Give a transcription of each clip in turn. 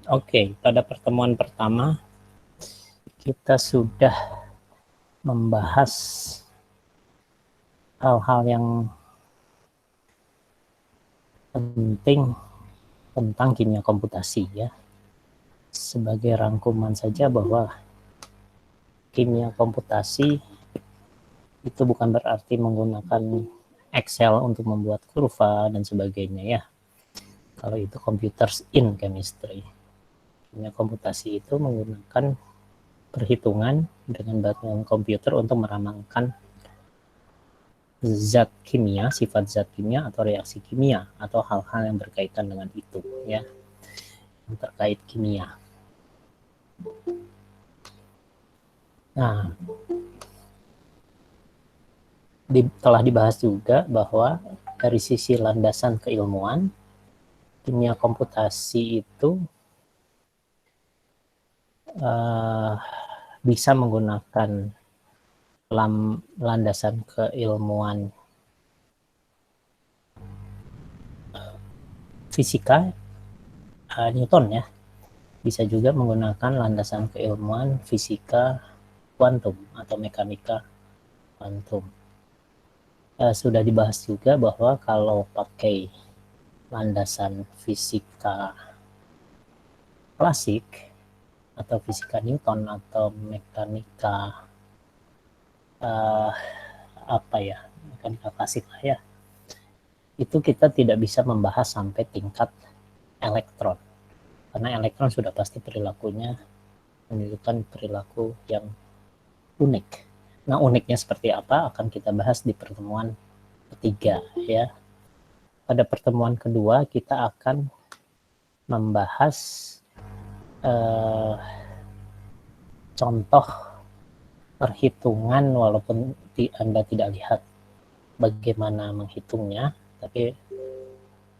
Oke, pada pertemuan pertama kita sudah membahas hal-hal yang penting tentang kimia komputasi ya. Sebagai rangkuman saja bahwa kimia komputasi itu bukan berarti menggunakan Excel untuk membuat kurva dan sebagainya ya. Kalau itu computers in chemistry. Kimia komputasi itu menggunakan perhitungan dengan bantuan komputer untuk meramalkan zat kimia, sifat zat kimia atau reaksi kimia atau hal-hal yang berkaitan dengan itu ya, yang terkait kimia. Nah, telah dibahas juga bahwa dari sisi landasan keilmuan, kimia komputasi itu bisa menggunakan landasan keilmuan fisika Newton ya, bisa juga menggunakan landasan keilmuan fisika kuantum atau mekanika kuantum. Sudah dibahas juga bahwa kalau pakai landasan fisika klasik atau fisika Newton atau mekanika mekanika klasik lah ya, itu kita tidak bisa membahas sampai tingkat elektron, karena elektron sudah pasti perilakunya menunjukkan perilaku yang unik. Nah, uniknya seperti apa akan kita bahas di pertemuan ketiga ya. Pada pertemuan kedua kita akan membahas contoh perhitungan, walaupun Anda tidak lihat bagaimana menghitungnya, tapi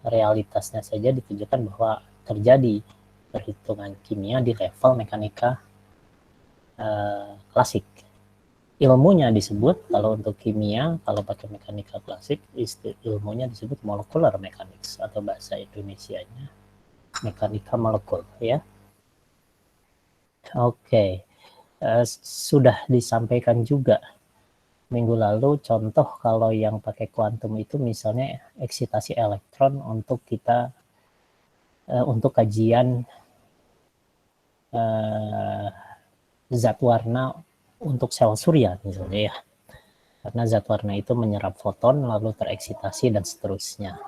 realitasnya saja ditunjukkan bahwa terjadi perhitungan kimia di level mekanika klasik. Ilmunya disebut, kalau untuk kimia, kalau pakai mekanika klasik, ilmunya disebut molecular mechanics atau bahasa Indonesianya mekanika molekul ya. Oke. Sudah disampaikan juga minggu lalu contoh kalau yang pakai kuantum itu misalnya eksitasi elektron untuk kita untuk kajian zat warna untuk sel surya misalnya ya, karena zat warna itu menyerap foton lalu tereksitasi dan seterusnya.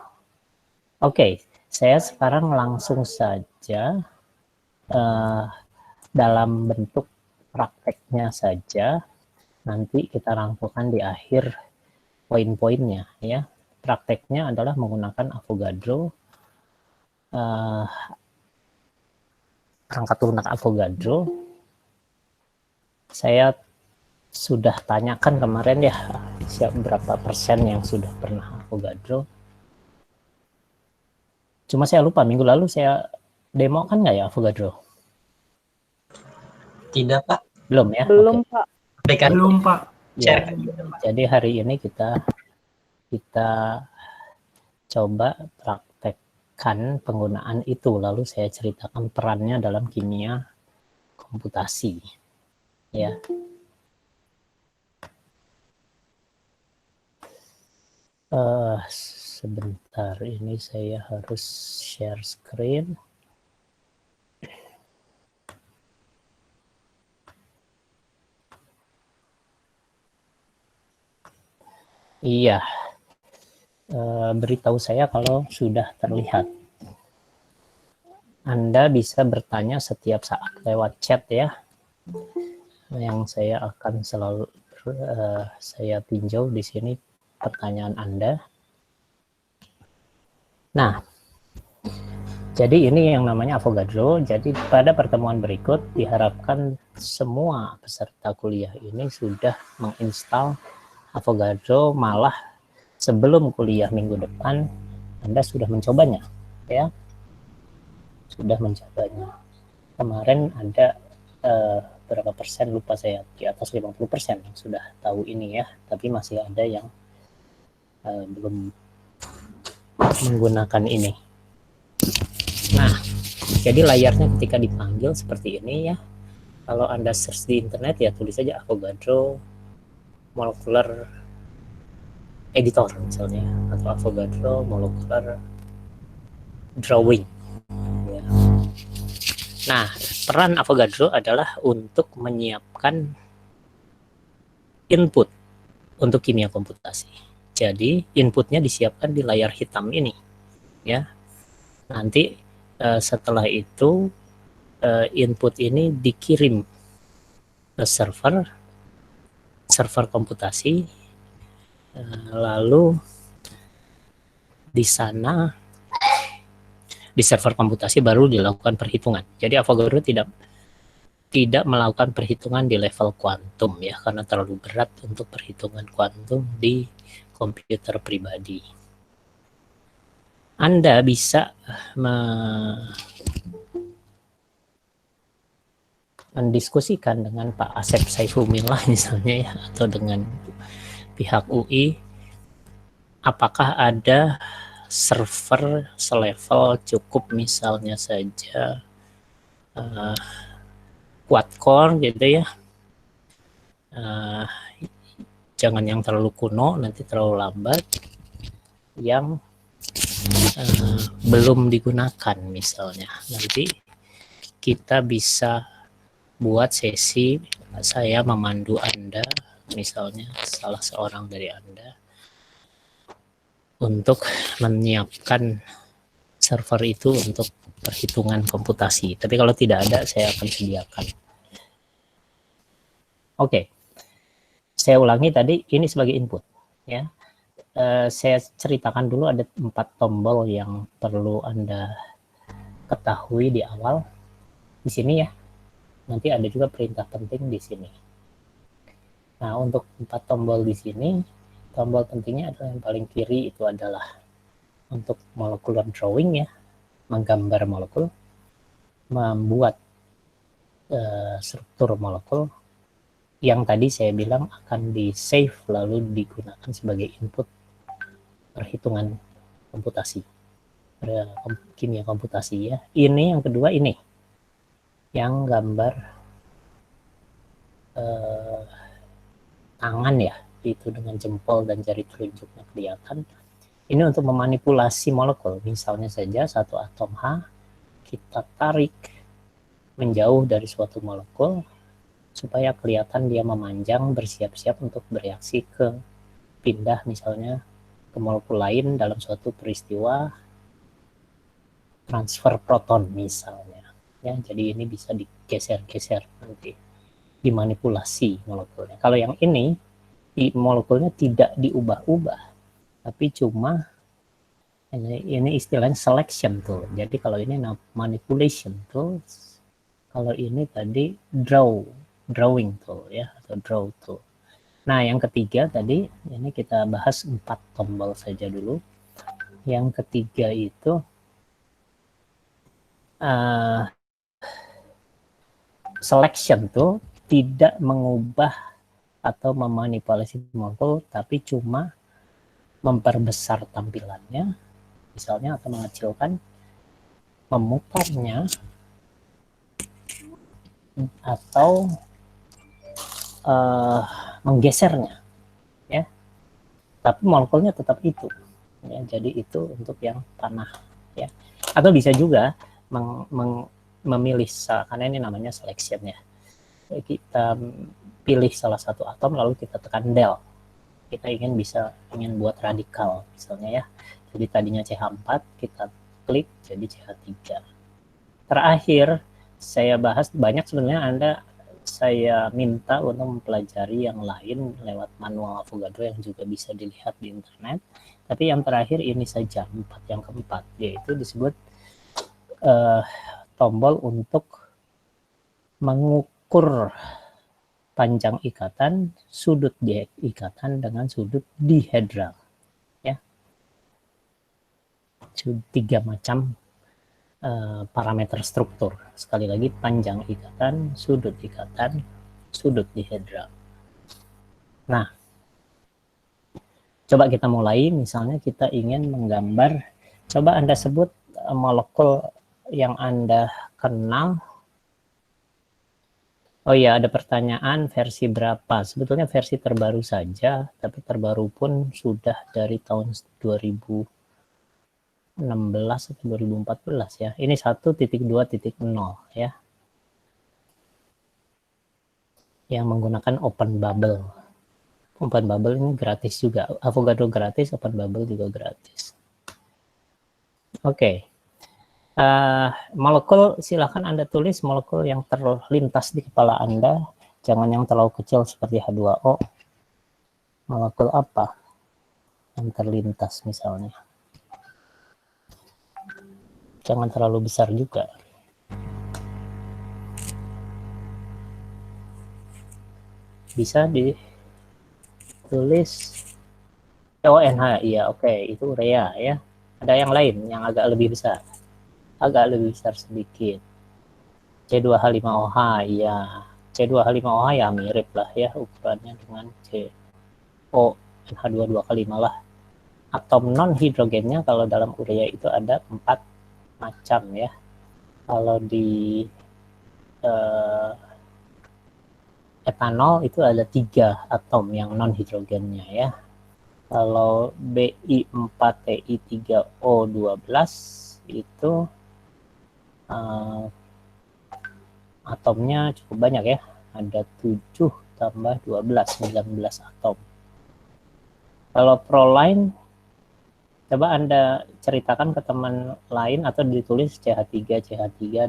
Oke, saya sekarang langsung saja dalam bentuk prakteknya saja, nanti kita rangkukan di akhir poin-poinnya ya. Prakteknya adalah menggunakan Avogadro, perangkat lunak Avogadro. Saya sudah tanyakan kemarin ya, berapa persen yang sudah pernah Avogadro. Cuma saya lupa, minggu lalu saya demo kan nggak ya Avogadro? Tidak, Pak. Belum ya? Belum, okay. Pak. Belum, Pak. Ya, jadi hari ini kita coba praktekkan penggunaan itu, lalu saya ceritakan perannya dalam kimia komputasi ya. Sebentar, ini saya harus share screen. Iya, beritahu saya kalau sudah terlihat. Anda bisa bertanya setiap saat lewat chat ya, yang saya akan selalu saya tinjau di sini pertanyaan Anda. Nah, jadi ini yang namanya Avogadro. Jadi pada pertemuan berikut diharapkan semua peserta kuliah ini sudah menginstal Avogadro, malah sebelum kuliah minggu depan Anda sudah mencobanya ya. Sudah mencobanya. Kemarin ada berapa persen lupa saya, di atas 50% yang sudah tahu ini ya, tapi masih ada yang belum menggunakan ini. Nah, Jadi layarnya ketika dipanggil seperti ini ya. Kalau Anda search di internet ya tulis saja Avogadro Molecular Editor misalnya, atau Avogadro Molecular Drawing. Ya. Nah, peran Avogadro adalah untuk menyiapkan input untuk kimia komputasi. Jadi inputnya disiapkan di layar hitam ini, ya. Nanti setelah itu input ini dikirim ke server komputasi, lalu di sana di server komputasi baru dilakukan perhitungan. Jadi Avogadro tidak melakukan perhitungan di level kuantum ya, karena terlalu berat untuk perhitungan kuantum di komputer pribadi. Anda bisa mendiskusikan dengan Pak Asep Saifullah misalnya ya, atau dengan pihak UI, apakah ada server selevel cukup misalnya saja quad core gitu ya, jangan yang terlalu kuno nanti terlalu lambat, yang belum digunakan misalnya. Nanti kita bisa buat sesi saya memandu Anda, misalnya salah seorang dari Anda, untuk menyiapkan server itu untuk perhitungan komputasi. Tapi kalau tidak ada, saya akan sediakan. Oke, saya ulangi tadi, ini sebagai input ya. Saya ceritakan dulu ada 4 tombol yang perlu Anda ketahui di awal. Di sini ya, nanti ada juga perintah penting di sini. Nah, untuk 4 tombol di sini, tombol pentingnya adalah yang paling kiri, itu adalah untuk molecular drawing ya, menggambar molekul, membuat struktur molekul yang tadi saya bilang akan di save lalu digunakan sebagai input perhitungan komputasi, kimia komputasi ya. Ini yang kedua, ini yang gambar tangan ya, itu dengan jempol dan jari telunjuknya kelihatan. Ini untuk memanipulasi molekul, misalnya saja satu atom H kita tarik menjauh dari suatu molekul supaya kelihatan dia memanjang, bersiap-siap untuk bereaksi ke pindah misalnya ke molekul lain dalam suatu peristiwa transfer proton misalnya ya. Jadi ini bisa digeser-geser, nanti dimanipulasi molekulnya. Kalau yang ini molekulnya tidak diubah-ubah, tapi cuma ini istilahnya selection tool. Jadi kalau ini manipulation tool, kalau ini tadi drawing tool ya, atau draw tool. Nah, yang ketiga tadi, ini kita bahas 4 tombol saja dulu. Yang ketiga itu selection tuh tidak mengubah atau memanipulasi molekul, tapi cuma memperbesar tampilannya, misalnya, atau mengecilkan, memutarnya, atau menggesernya ya, tapi molekulnya tetap itu ya. Jadi itu untuk yang panah ya. Atau bisa juga memilih, karena ini namanya selection ya, kita pilih salah satu atom lalu kita tekan del, kita ingin buat radikal misalnya ya. Jadi tadinya CH4 kita klik jadi CH3. Terakhir saya bahas, banyak sebenarnya saya minta untuk mempelajari yang lain lewat manual Avogadro yang juga bisa dilihat di internet. Tapi yang terakhir ini saja, yang keempat, yaitu disebut tombol untuk mengukur panjang ikatan, sudut ikatan dengan sudut dihedral ya. 3 macam parameter struktur. Sekali lagi, panjang ikatan, sudut dihedral. Nah, coba kita mulai. Misalnya kita ingin menggambar, coba Anda sebut molekul yang Anda kenal. Oh iya, ada pertanyaan versi berapa? Sebetulnya versi terbaru saja, tapi terbaru pun sudah dari tahun 2016 atau 2014 ya. Ini 1.2.0 ya. Yang menggunakan Open Bubble. Open Bubble ini gratis juga. Avogadro gratis, Open Bubble juga gratis. Oke. Molekul, silahkan Anda tulis molekul yang terlintas di kepala Anda. Jangan yang terlalu kecil seperti H2O. Molekul apa yang terlintas misalnya? Jangan terlalu besar juga. Bisa ditulis ONH, iya oke, itu urea ya. Ada yang lain yang agak lebih besar. Agak lebih besar sedikit. C2H5OH, iya. C2H5OH ya mirip lah ya ukurannya dengan CONH2 lah. Atom non hidrogennya kalau dalam urea itu ada 4 macam ya. Kalau di etanol itu ada 3 atom yang non hidrogennya ya. Kalau Bi4Ti3O12 itu atomnya cukup banyak ya. Ada 7 tambah 12, 19 atom. Kalau proline, coba Anda ceritakan ke teman lain atau ditulis CH3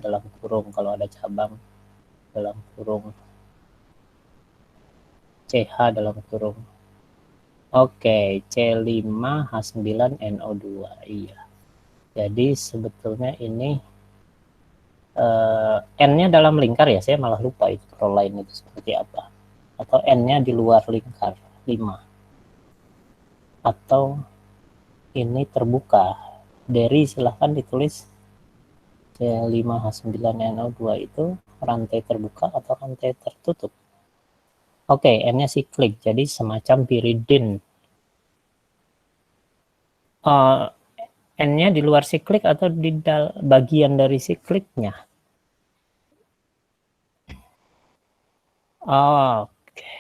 dalam kurung kalau ada cabang, dalam kurung CH dalam kurung. Oke, C5H9NO2. Iya. Jadi sebetulnya ini N-nya dalam lingkar ya, saya malah lupa itu proline itu seperti apa. Atau N-nya di luar lingkar, 5. Atau ini terbuka. Dari silahkan ditulis C5H9NO2 itu rantai terbuka atau rantai tertutup. Oke, N-nya siklik, jadi semacam piridin. N-nya di luar siklik atau di bagian dari sikliknya? Oke,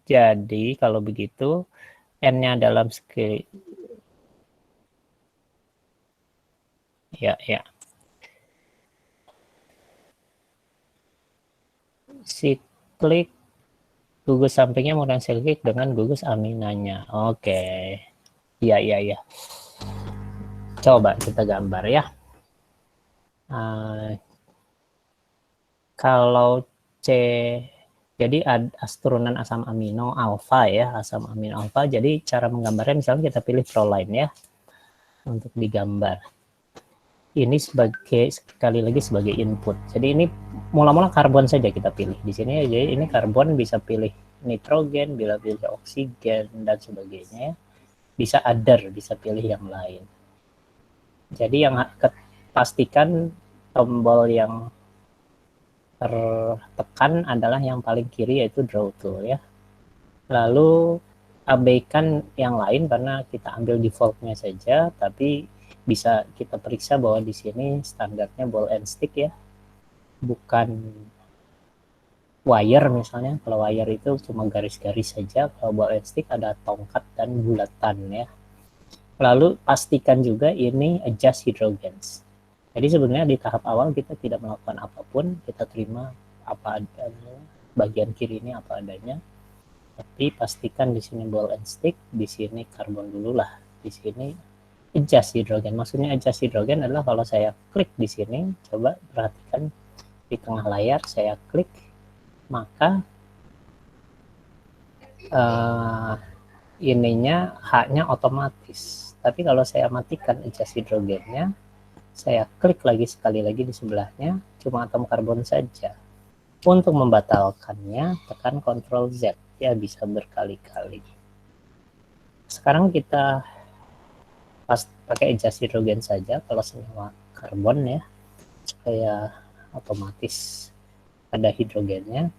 jadi kalau begitu N-nya dalam siklik. Ya. Siklik, gugus sampingnya menggunakan siklik dengan gugus aminanya. Oke. Iya. Coba kita gambar ya. Kalau C, jadi turunan asam amino alfa ya, asam amino alfa. Jadi cara menggambarnya misalnya kita pilih proline ya untuk digambar. Ini sebagai, sekali lagi sebagai input. Jadi ini mula-mula karbon saja kita pilih di sini. Jadi ini karbon, bisa pilih nitrogen, bila pilih oksigen dan sebagainya. Bisa other, bisa pilih yang lain. Jadi yang pastikan tombol yang tertekan adalah yang paling kiri, yaitu draw tool ya. Lalu abaikan yang lain karena kita ambil defaultnya saja, tapi bisa kita periksa bahwa di sini standarnya ball and stick ya, bukan wire misalnya. Kalau wire itu cuma garis-garis saja, kalau ball and stick ada tongkat dan bulatan ya. Lalu pastikan juga ini adjust hydrogens. Jadi sebenarnya di tahap awal kita tidak melakukan apapun, kita terima apa adanya, bagian kiri ini apa adanya. Tapi pastikan di sini ball and stick, di sini karbon dulu lah, di sini adjust hidrogen. Maksudnya adjust hidrogen adalah kalau saya klik di sini, coba perhatikan di tengah layar saya klik, maka ininya H-nya otomatis. Tapi kalau saya matikan adjust hidrogennya, saya klik lagi sekali lagi di sebelahnya, cuma atom karbon saja. Untuk membatalkannya, tekan Ctrl Z, ya bisa berkali-kali. Sekarang kita pakai adjust hidrogen saja kalau senyawa karbon ya, supaya otomatis ada hidrogennya.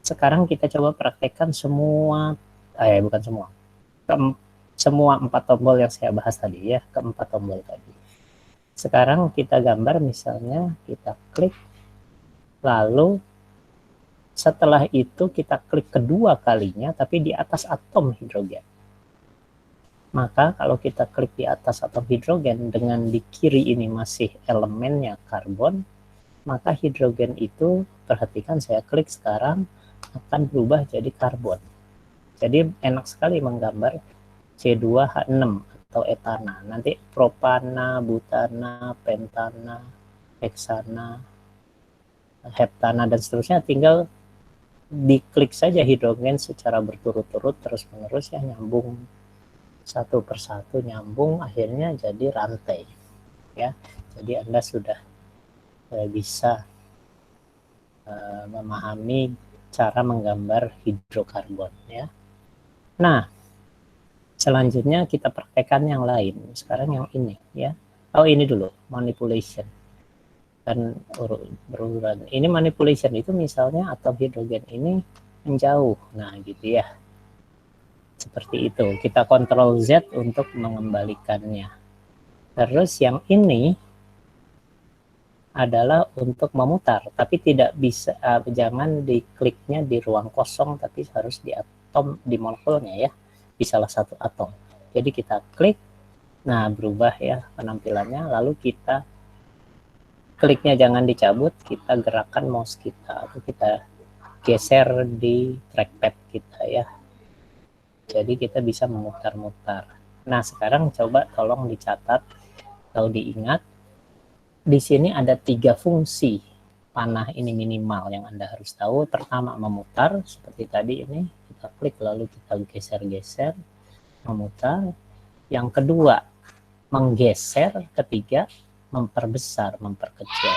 Sekarang kita coba praktekkan semua, bukan semua 4 tombol yang saya bahas tadi ya, keempat tombol tadi. Sekarang kita gambar, misalnya kita klik, lalu setelah itu kita klik kedua kalinya tapi di atas atom hidrogen. Maka kalau kita klik di atas atom hidrogen dengan di kiri ini masih elemennya karbon, maka hidrogen itu, perhatikan saya klik sekarang, akan berubah jadi karbon. Jadi enak sekali menggambar C2H6 atau etana. Nanti propana, butana, pentana, heksana, heptana, dan seterusnya tinggal diklik saja hidrogen secara berturut-turut terus-menerus ya, nyambung satu persatu, nyambung, akhirnya jadi rantai ya. Jadi Anda sudah bisa memahami cara menggambar hidrokarbon ya. Nah, selanjutnya kita praktekkan yang lain. Sekarang yang ini ya. Oh, ini dulu, manipulation. Dan berurutan. Ini manipulation itu misalnya atom hidrogen ini menjauh. Nah, gitu ya. Seperti itu. Kita kontrol Z untuk mengembalikannya. Terus yang ini adalah untuk memutar, tapi tidak bisa, jangan dikliknya di ruang kosong, tapi harus di atom, di molekulnya ya, di salah satu atom. Jadi kita klik, nah berubah ya penampilannya, lalu kita kliknya jangan dicabut, kita gerakkan mouse kita atau kita geser di trackpad kita ya. Jadi kita bisa memutar-mutar. Nah sekarang coba tolong dicatat atau diingat, di sini ada 3 fungsi panah ini minimal yang Anda harus tahu. Pertama memutar, seperti tadi ini kita klik lalu kita geser-geser, memutar. Yang kedua menggeser, ketiga memperbesar, memperkecil.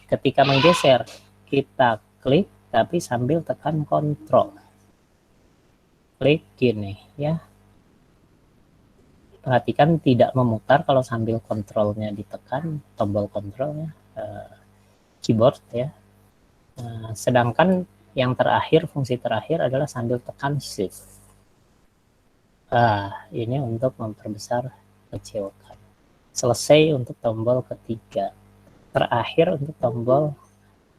Ketika menggeser, kita klik tapi sambil tekan kontrol. Klik gini ya. Perhatikan tidak memutar kalau sambil kontrolnya ditekan, tombol kontrolnya, keyboard ya. Sedangkan yang terakhir, fungsi terakhir adalah sambil tekan shift. Ini untuk memperbesar, kecilkan. Selesai untuk tombol ketiga. Terakhir untuk tombol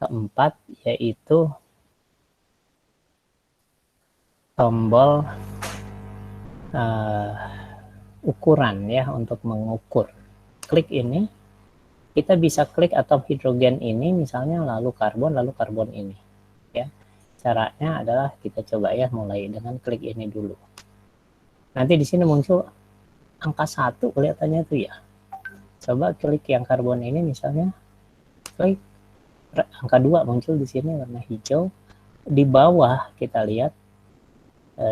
keempat, yaitu tombol ukuran ya, untuk mengukur. Klik ini, kita bisa klik atom hidrogen ini misalnya, lalu karbon ini ya. Caranya adalah kita coba ya, mulai dengan klik ini dulu. Nanti di sini muncul angka 1 kelihatannya tuh ya. Coba klik yang karbon ini misalnya, klik angka 2 muncul di sini warna hijau. Di bawah kita lihat,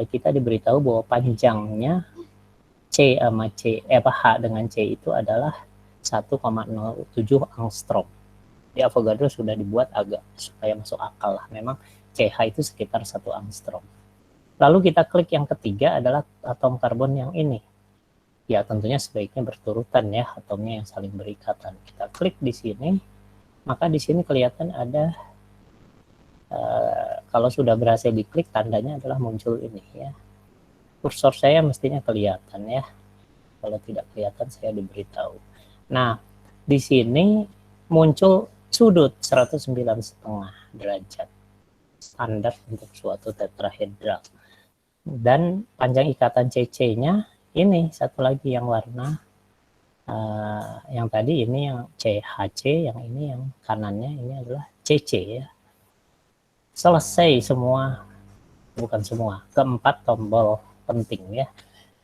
kita diberitahu bahwa panjangnya C sama H dengan C itu adalah 1,07 angstrom. Di Avogadro sudah dibuat agak supaya masuk akal lah. Memang CH itu sekitar 1 angstrom. Lalu kita klik yang ketiga adalah atom karbon yang ini. Ya tentunya sebaiknya berturutan ya, atomnya yang saling berikatan. Kita klik di sini, maka di sini kelihatan ada, kalau sudah berhasil diklik, tandanya adalah muncul ini ya. Kursor saya mestinya kelihatan ya. Kalau tidak kelihatan saya diberitahu. Nah, di sini muncul sudut 109,5 derajat. Standar untuk suatu tetrahedral. Dan panjang ikatan CC-nya ini satu lagi yang warna, yang tadi ini yang CHC, yang ini yang kanannya ini adalah CC ya. Selesai semua, bukan semua, keempat tombol penting ya.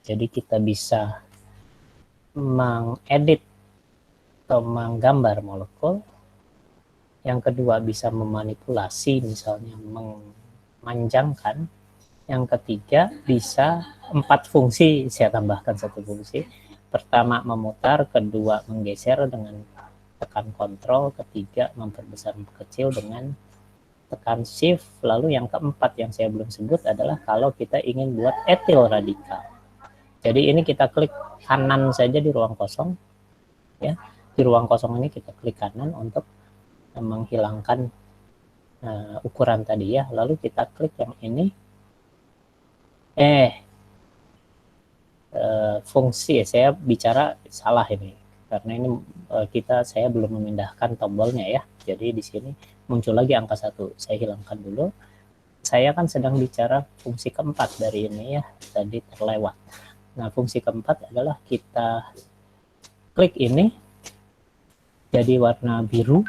Jadi kita bisa mengedit atau menggambar molekul. Yang kedua bisa memanipulasi, misalnya memanjangkan. Yang ketiga bisa 4 fungsi, saya tambahkan 1 fungsi. Pertama memutar, kedua menggeser dengan tekan kontrol, ketiga memperbesar memperkecil dengan tekan shift. Lalu yang keempat yang saya belum sebut adalah kalau kita ingin buat etil radikal. Jadi ini kita klik kanan saja di ruang kosong ya. Di ruang kosong ini kita klik kanan untuk menghilangkan ukuran tadi ya. Lalu kita klik yang ini, fungsi, saya bicara salah ini, karena ini saya belum memindahkan tombolnya ya. Jadi di sini muncul lagi angka 1. Saya hilangkan dulu. Saya kan sedang bicara fungsi keempat dari ini ya, tadi terlewat. Nah, fungsi keempat adalah kita klik ini jadi warna biru.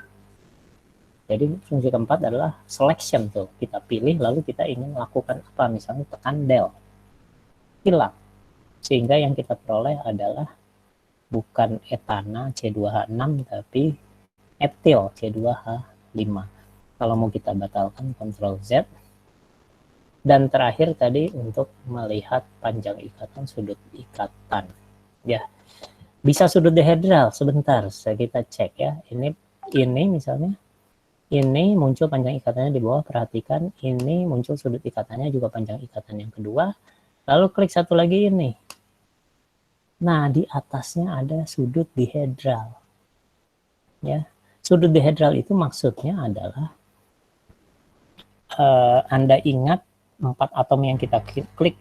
Jadi fungsi keempat adalah selection tuh. Kita pilih lalu kita ingin melakukan apa, misalnya tekan del. Hilang. Sehingga yang kita peroleh adalah bukan etana C2H6 tapi etil C2H5. Kalau mau kita batalkan Ctrl Z. Dan terakhir tadi untuk melihat panjang ikatan, sudut ikatan. Ya, bisa sudut dihedral sebentar. Kita cek ya. Ini misalnya, ini muncul panjang ikatannya di bawah. Perhatikan, ini muncul sudut ikatannya juga panjang ikatan yang kedua. Lalu klik satu lagi ini. Nah, di atasnya ada sudut dihedral. Ya, sudut dihedral itu maksudnya adalah Anda ingat 4 atom yang kita klik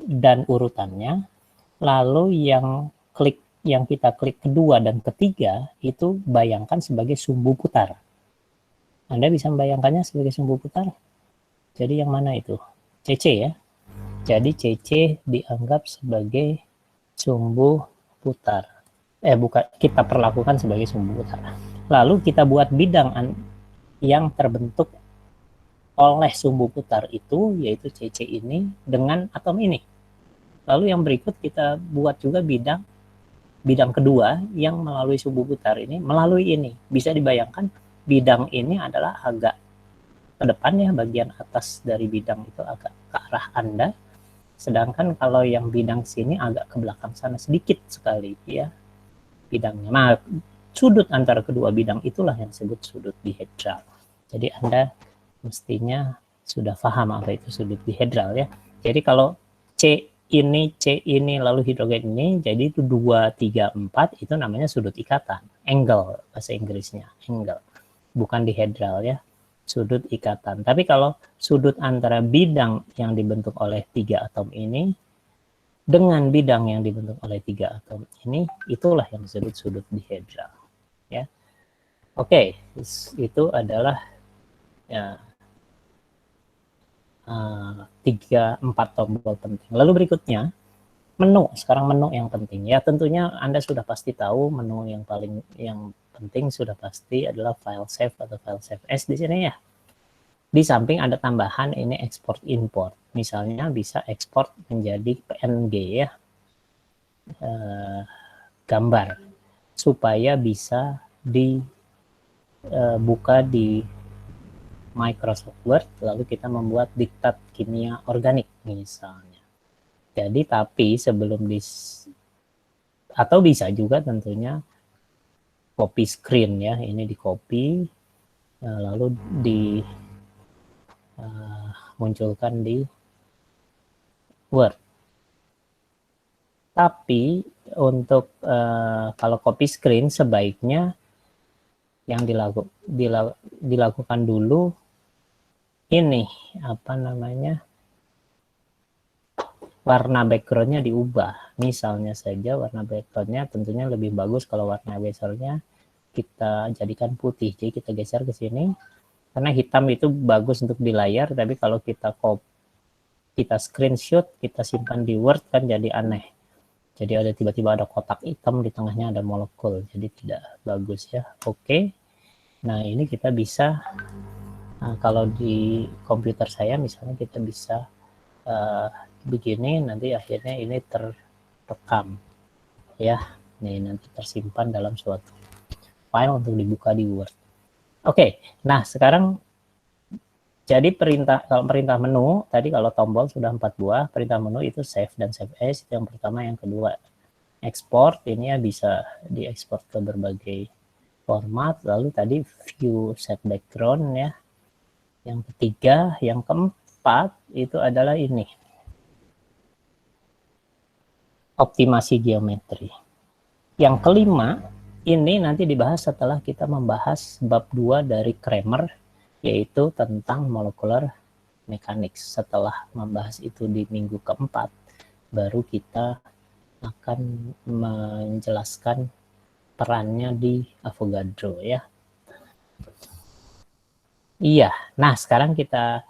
dan urutannya, lalu yang kita klik kedua dan ketiga itu bayangkan sebagai sumbu putar. Anda bisa membayangkannya sebagai sumbu putar. Jadi yang mana itu? CC ya. Jadi CC dianggap sebagai sumbu putar. Bukan, kita perlakukan sebagai sumbu putar. Lalu kita buat bidang yang terbentuk oleh sumbu putar itu, yaitu CC ini dengan atom ini. Lalu yang berikut kita buat juga bidang kedua yang melalui sumbu putar ini, melalui ini. Bisa dibayangkan bidang ini adalah agak ke depan ya, bagian atas dari bidang itu agak ke arah Anda. Sedangkan kalau yang bidang sini agak ke belakang sana sedikit sekali ya bidangnya. Nah, sudut antara kedua bidang itulah yang disebut sudut dihedral. Jadi Anda mestinya sudah paham apa itu sudut dihedral ya. Jadi kalau C ini lalu hidrogen ini, jadi itu 2, 3, 4 itu namanya sudut ikatan, angle bahasa Inggrisnya, angle, bukan dihedral ya, sudut ikatan. Tapi kalau sudut antara bidang yang dibentuk oleh 3 atom ini dengan bidang yang dibentuk oleh 3 atom ini, itulah yang disebut sudut dihedral ya. Oke, itu adalah ya 3-4 tombol penting. Lalu berikutnya menu. Sekarang menu yang penting ya, tentunya Anda sudah pasti tahu menu yang penting sudah pasti adalah file save atau file save as di sini ya. Di samping ada tambahan ini export import. Misalnya bisa ekspor menjadi PNG ya, gambar, supaya bisa dibuka di Microsoft Word, lalu kita membuat diktat kimia organik misalnya. Jadi tapi sebelum atau bisa juga tentunya copy screen ya, ini di copy lalu munculkan di Word. Tapi untuk kalau copy screen sebaiknya yang dilakukan dulu ini apa namanya, warna backgroundnya diubah. Misalnya saja warna backgroundnya tentunya lebih bagus kalau warna backgroundnya kita jadikan putih. Jadi kita geser ke sini karena hitam itu bagus untuk di layar, tapi kalau kita screenshot, kita simpan di Word kan jadi aneh. Jadi ada tiba-tiba ada kotak hitam di tengahnya ada molekul, jadi tidak bagus ya. Oke. Nah, ini kita bisa kalau di komputer saya misalnya kita bisa begini, nanti akhirnya ini terekam ya. Nih nanti tersimpan dalam suatu file untuk dibuka di Word. Oke, nah sekarang jadi kalau perintah menu tadi, kalau tombol sudah 4 buah, perintah menu itu save dan save as, itu yang pertama. Yang kedua export, ini ya bisa diekspor ke berbagai format. Lalu tadi view set background ya. Yang ketiga, yang keempat itu adalah ini, optimasi geometri. Yang kelima ini nanti dibahas setelah kita membahas bab 2 dari Kramer, yaitu tentang molecular mechanics. Setelah membahas itu di minggu keempat, baru kita akan menjelaskan perannya di Avogadro ya. Iya, nah sekarang kita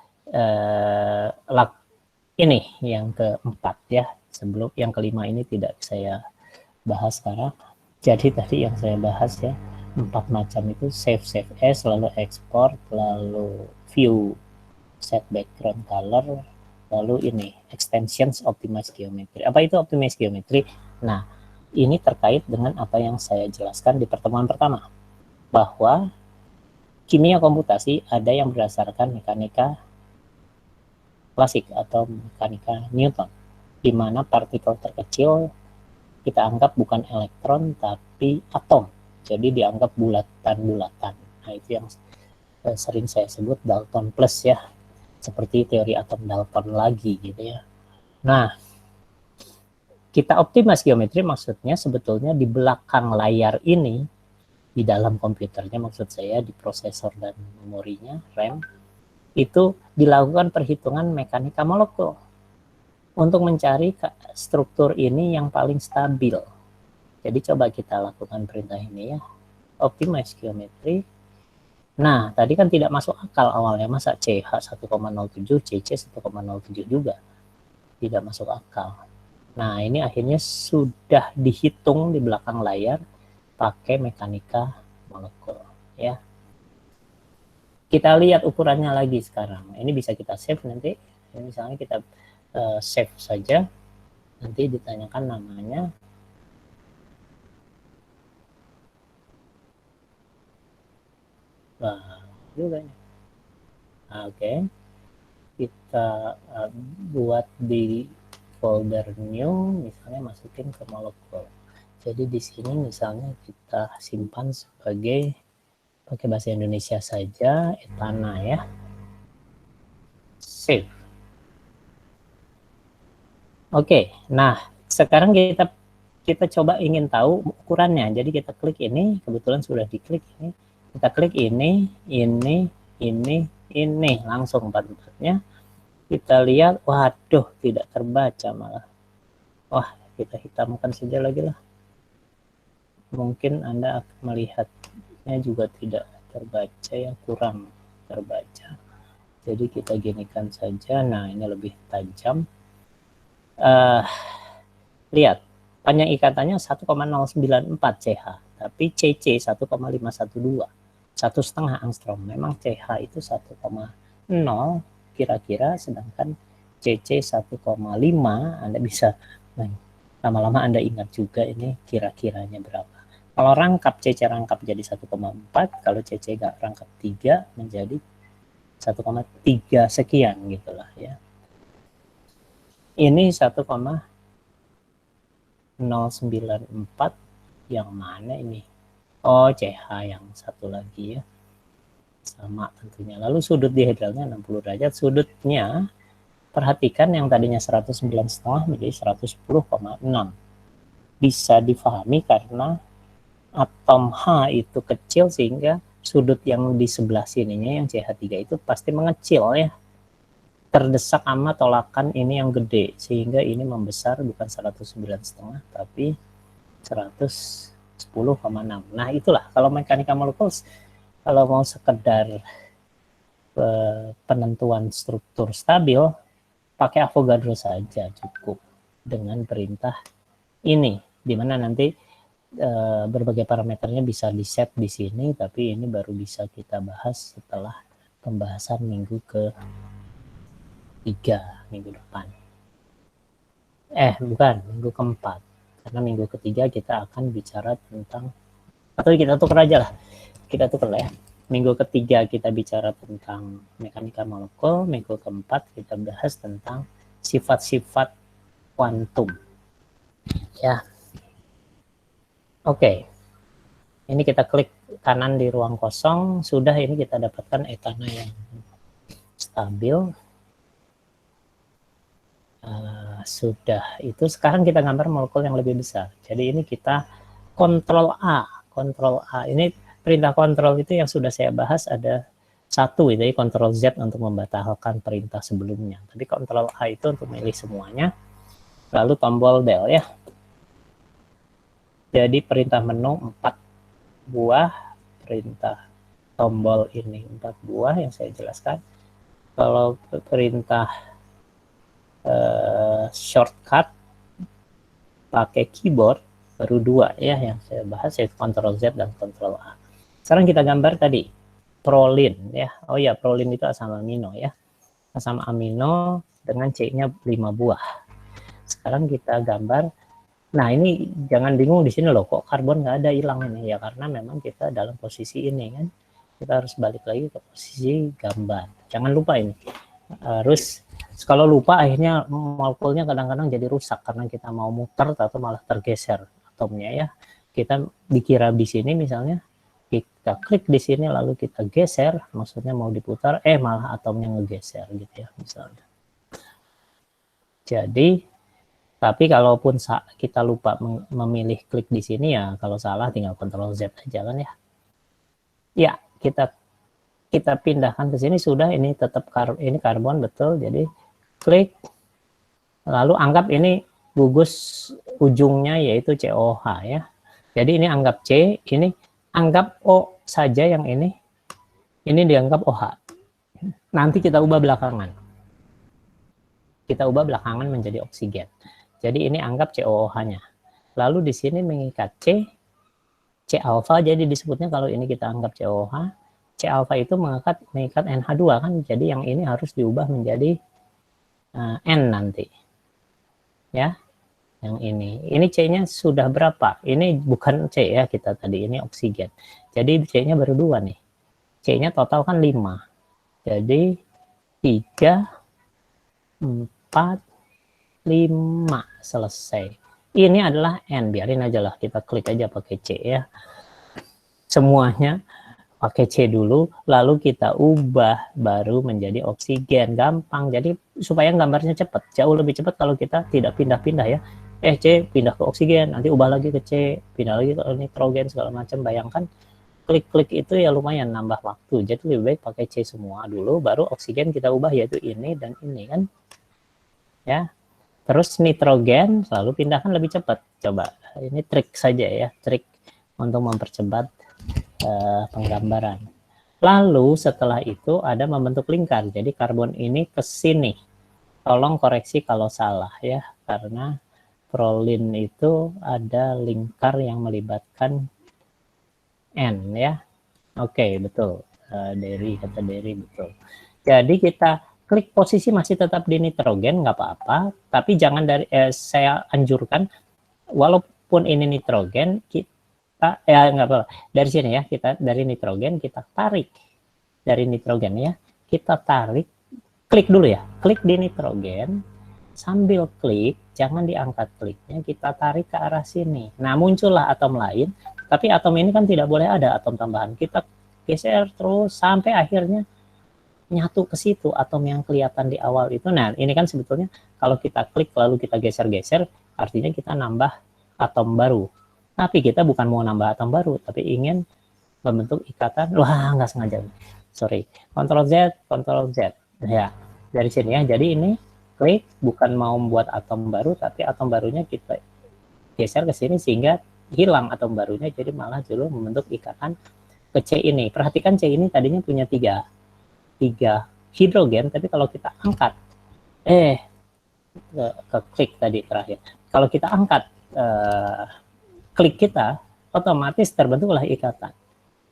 ini yang keempat ya. Sebelum yang kelima ini tidak saya bahas sekarang. Jadi tadi yang saya bahas ya, 4 macam itu save as, lalu export, lalu view, set background color, lalu ini extensions optimize geometry. Apa itu optimize geometry? Nah, ini terkait dengan apa yang saya jelaskan di pertemuan pertama, bahwa kimia komputasi ada yang berdasarkan mekanika klasik atau mekanika Newton, di mana partikel terkecil kita anggap bukan elektron tapi atom, jadi dianggap bulatan-bulatan. Nah, itu yang sering saya sebut Dalton plus ya, seperti teori atom Dalton lagi gitu ya. Nah, kita optimize geometri maksudnya sebetulnya di belakang layar ini, di dalam komputernya maksud saya, di prosesor dan memorinya, RAM, itu dilakukan perhitungan mekanika molekul untuk mencari struktur ini yang paling stabil. Jadi coba kita lakukan perintah ini ya, optimize geometry. Nah, tadi kan tidak masuk akal awalnya, masa CH 1,07, CC 1,07 juga. Tidak masuk akal. Nah, ini akhirnya sudah dihitung di belakang layar pakai mekanika molekul ya. Kita lihat ukurannya lagi sekarang. Ini bisa kita save nanti. Ini misalnya kita save saja. Nanti ditanyakan namanya. Wah, juga nih. Oke. Kita buat di folder new, misalnya masukin ke molekul. Jadi di sini misalnya kita simpan sebagai, pakai bahasa Indonesia saja, etana ya. Save. Oke, nah sekarang kita coba ingin tahu ukurannya. Jadi kita klik ini, kebetulan sudah diklik ini. Kita klik ini, langsung empat-empatnya. Kita lihat, waduh, tidak terbaca malah. Wah, kita hitamkan saja lagi lah. Mungkin Anda melihatnya juga tidak terbaca ya, kurang terbaca. Jadi kita ginikan saja. Nah, ini lebih tajam. Lihat, panjang ikatannya 1,094 CH, tapi CC 1,512, 1,5 angstrom. Memang CH itu 1,0 kira-kira, sedangkan CC 1,5. Anda bisa lama-lama Anda ingat juga ini kira-kiranya berapa. Kalau rangkap, CC rangkap jadi 1,4, kalau CC nggak rangkap 3 menjadi 1,3 sekian gitulah ya. Ini 1,094 yang mana ini? Oh, CH yang satu lagi ya. Sama tentunya. Lalu sudut dihedralnya 60 derajat. Sudutnya perhatikan yang tadinya 109,5 menjadi 110,6. Bisa difahami karena atom H itu kecil sehingga sudut yang di sebelah sininya yang CH3 itu pasti mengecil ya. Terdesak sama tolakan ini yang gede sehingga ini membesar, bukan 109,5 tapi 110,6. Nah, itulah kalau mekanika molekul, kalau mau sekedar penentuan struktur stabil pakai Avogadro saja cukup dengan perintah ini, dimana nanti berbagai parameternya bisa di set di sini, tapi ini baru bisa kita bahas setelah pembahasan minggu ke-3 minggu depan. Bukan, minggu ke-4. Karena minggu ke-3 kita akan bicara tentang, atau kita tukar aja lah. Kita tukar lah ya. Minggu ke-3 kita bicara tentang mekanika molekul, minggu ke-4 kita bahas tentang sifat-sifat kuantum. Ya. Oke. Ini kita klik kanan di ruang kosong, sudah ini kita dapatkan etana yang stabil. Sudah itu, sekarang kita gambar molekul yang lebih besar. Jadi ini kita kontrol A. Ini perintah kontrol itu yang sudah saya bahas ada satu, itu kontrol Z untuk membatalkan perintah sebelumnya. Tapi kontrol A itu untuk milih semuanya. Lalu tombol del ya. Jadi perintah menu 4 buah, perintah tombol ini 4 buah yang saya jelaskan. Kalau perintah shortcut pakai keyboard baru 2 ya yang saya bahas, yaitu Ctrl Z dan Ctrl A. Sekarang kita gambar tadi prolin ya. Oh ya, prolin itu asam amino ya. Asam amino dengan C-nya 5 buah. Sekarang kita gambar. Nah, ini jangan bingung di sini loh, kok karbon nggak ada, hilang ini ya, karena memang kita dalam posisi ini kan. Kita harus balik lagi ke posisi gambar. Jangan lupa ini. Harus, kalau lupa akhirnya molekulnya kadang-kadang jadi rusak karena kita mau muter atau malah tergeser atomnya ya. Kita dikira di sini misalnya, kita klik di sini lalu kita geser, maksudnya mau diputar, malah atomnya ngegeser gitu ya misalnya. Jadi, tapi kalaupun kita lupa memilih klik di sini ya, kalau salah tinggal Ctrl Z aja kan ya. Ya, kita pindahkan ke sini sudah, ini tetap ini karbon betul, jadi klik, lalu anggap ini gugus ujungnya yaitu COH ya. Jadi ini anggap C, ini anggap O saja, yang ini dianggap OH. Nanti kita ubah belakangan. Kita ubah belakangan menjadi oksigen. Jadi ini anggap COOH-nya. Lalu di sini mengikat C alfa, jadi disebutnya kalau ini kita anggap COOH, C alfa itu mengikat NH2 kan, jadi yang ini harus diubah menjadi N nanti. Ya. Yang ini C-nya sudah berapa? Ini bukan C ya kita tadi, ini oksigen. Jadi C-nya baru 2 nih. C-nya total kan 5. Jadi 3, 4, 5, selesai. Ini adalah N, biarin aja lah, kita klik aja pakai C ya. Semuanya pakai C dulu, lalu kita ubah baru menjadi oksigen. Gampang, jadi supaya gambarnya cepat, jauh lebih cepat kalau kita tidak pindah-pindah ya. C pindah ke oksigen, nanti ubah lagi ke C, pindah lagi ke nitrogen segala macam. Bayangkan klik-klik itu ya lumayan nambah waktu. Jadi lebih baik pakai C semua dulu, baru oksigen kita ubah yaitu ini dan ini kan. Ya. Terus nitrogen selalu pindahkan lebih cepat. Coba, ini trik saja ya, trik untuk mempercepat penggambaran. Lalu setelah itu ada membentuk lingkar. Jadi karbon ini ke sini. Tolong koreksi kalau salah ya, karena prolin itu ada lingkar yang melibatkan N ya. Oke, betul. Kata Derry betul. Jadi kita klik posisi masih tetap di nitrogen, nggak apa-apa, tapi jangan saya anjurkan, walaupun ini nitrogen, kita nggak apa-apa, dari sini ya, kita dari nitrogen kita tarik, dari nitrogen ya, kita tarik, klik dulu ya, klik di nitrogen, sambil klik, jangan diangkat kliknya, kita tarik ke arah sini. Nah, muncullah atom lain, tapi atom ini kan tidak boleh ada atom tambahan. Kita geser terus sampai akhirnya nyatu ke situ atom yang kelihatan di awal itu. Nah, ini kan sebetulnya kalau kita klik lalu kita geser-geser, artinya kita nambah atom baru. Tapi kita bukan mau nambah atom baru, tapi ingin membentuk ikatan. Wah, nggak sengaja. Sorry. Ctrl Z, Ctrl Z. Ya, dari sini ya. Jadi ini klik, bukan mau membuat atom baru, tapi atom barunya kita geser ke sini sehingga hilang atom barunya, jadi malah dulu membentuk ikatan ke C ini. Perhatikan C ini tadinya punya 3 hidrogen, tapi kalau kita angkat ke klik tadi terakhir, kalau kita angkat klik kita, otomatis terbentuklah ikatan.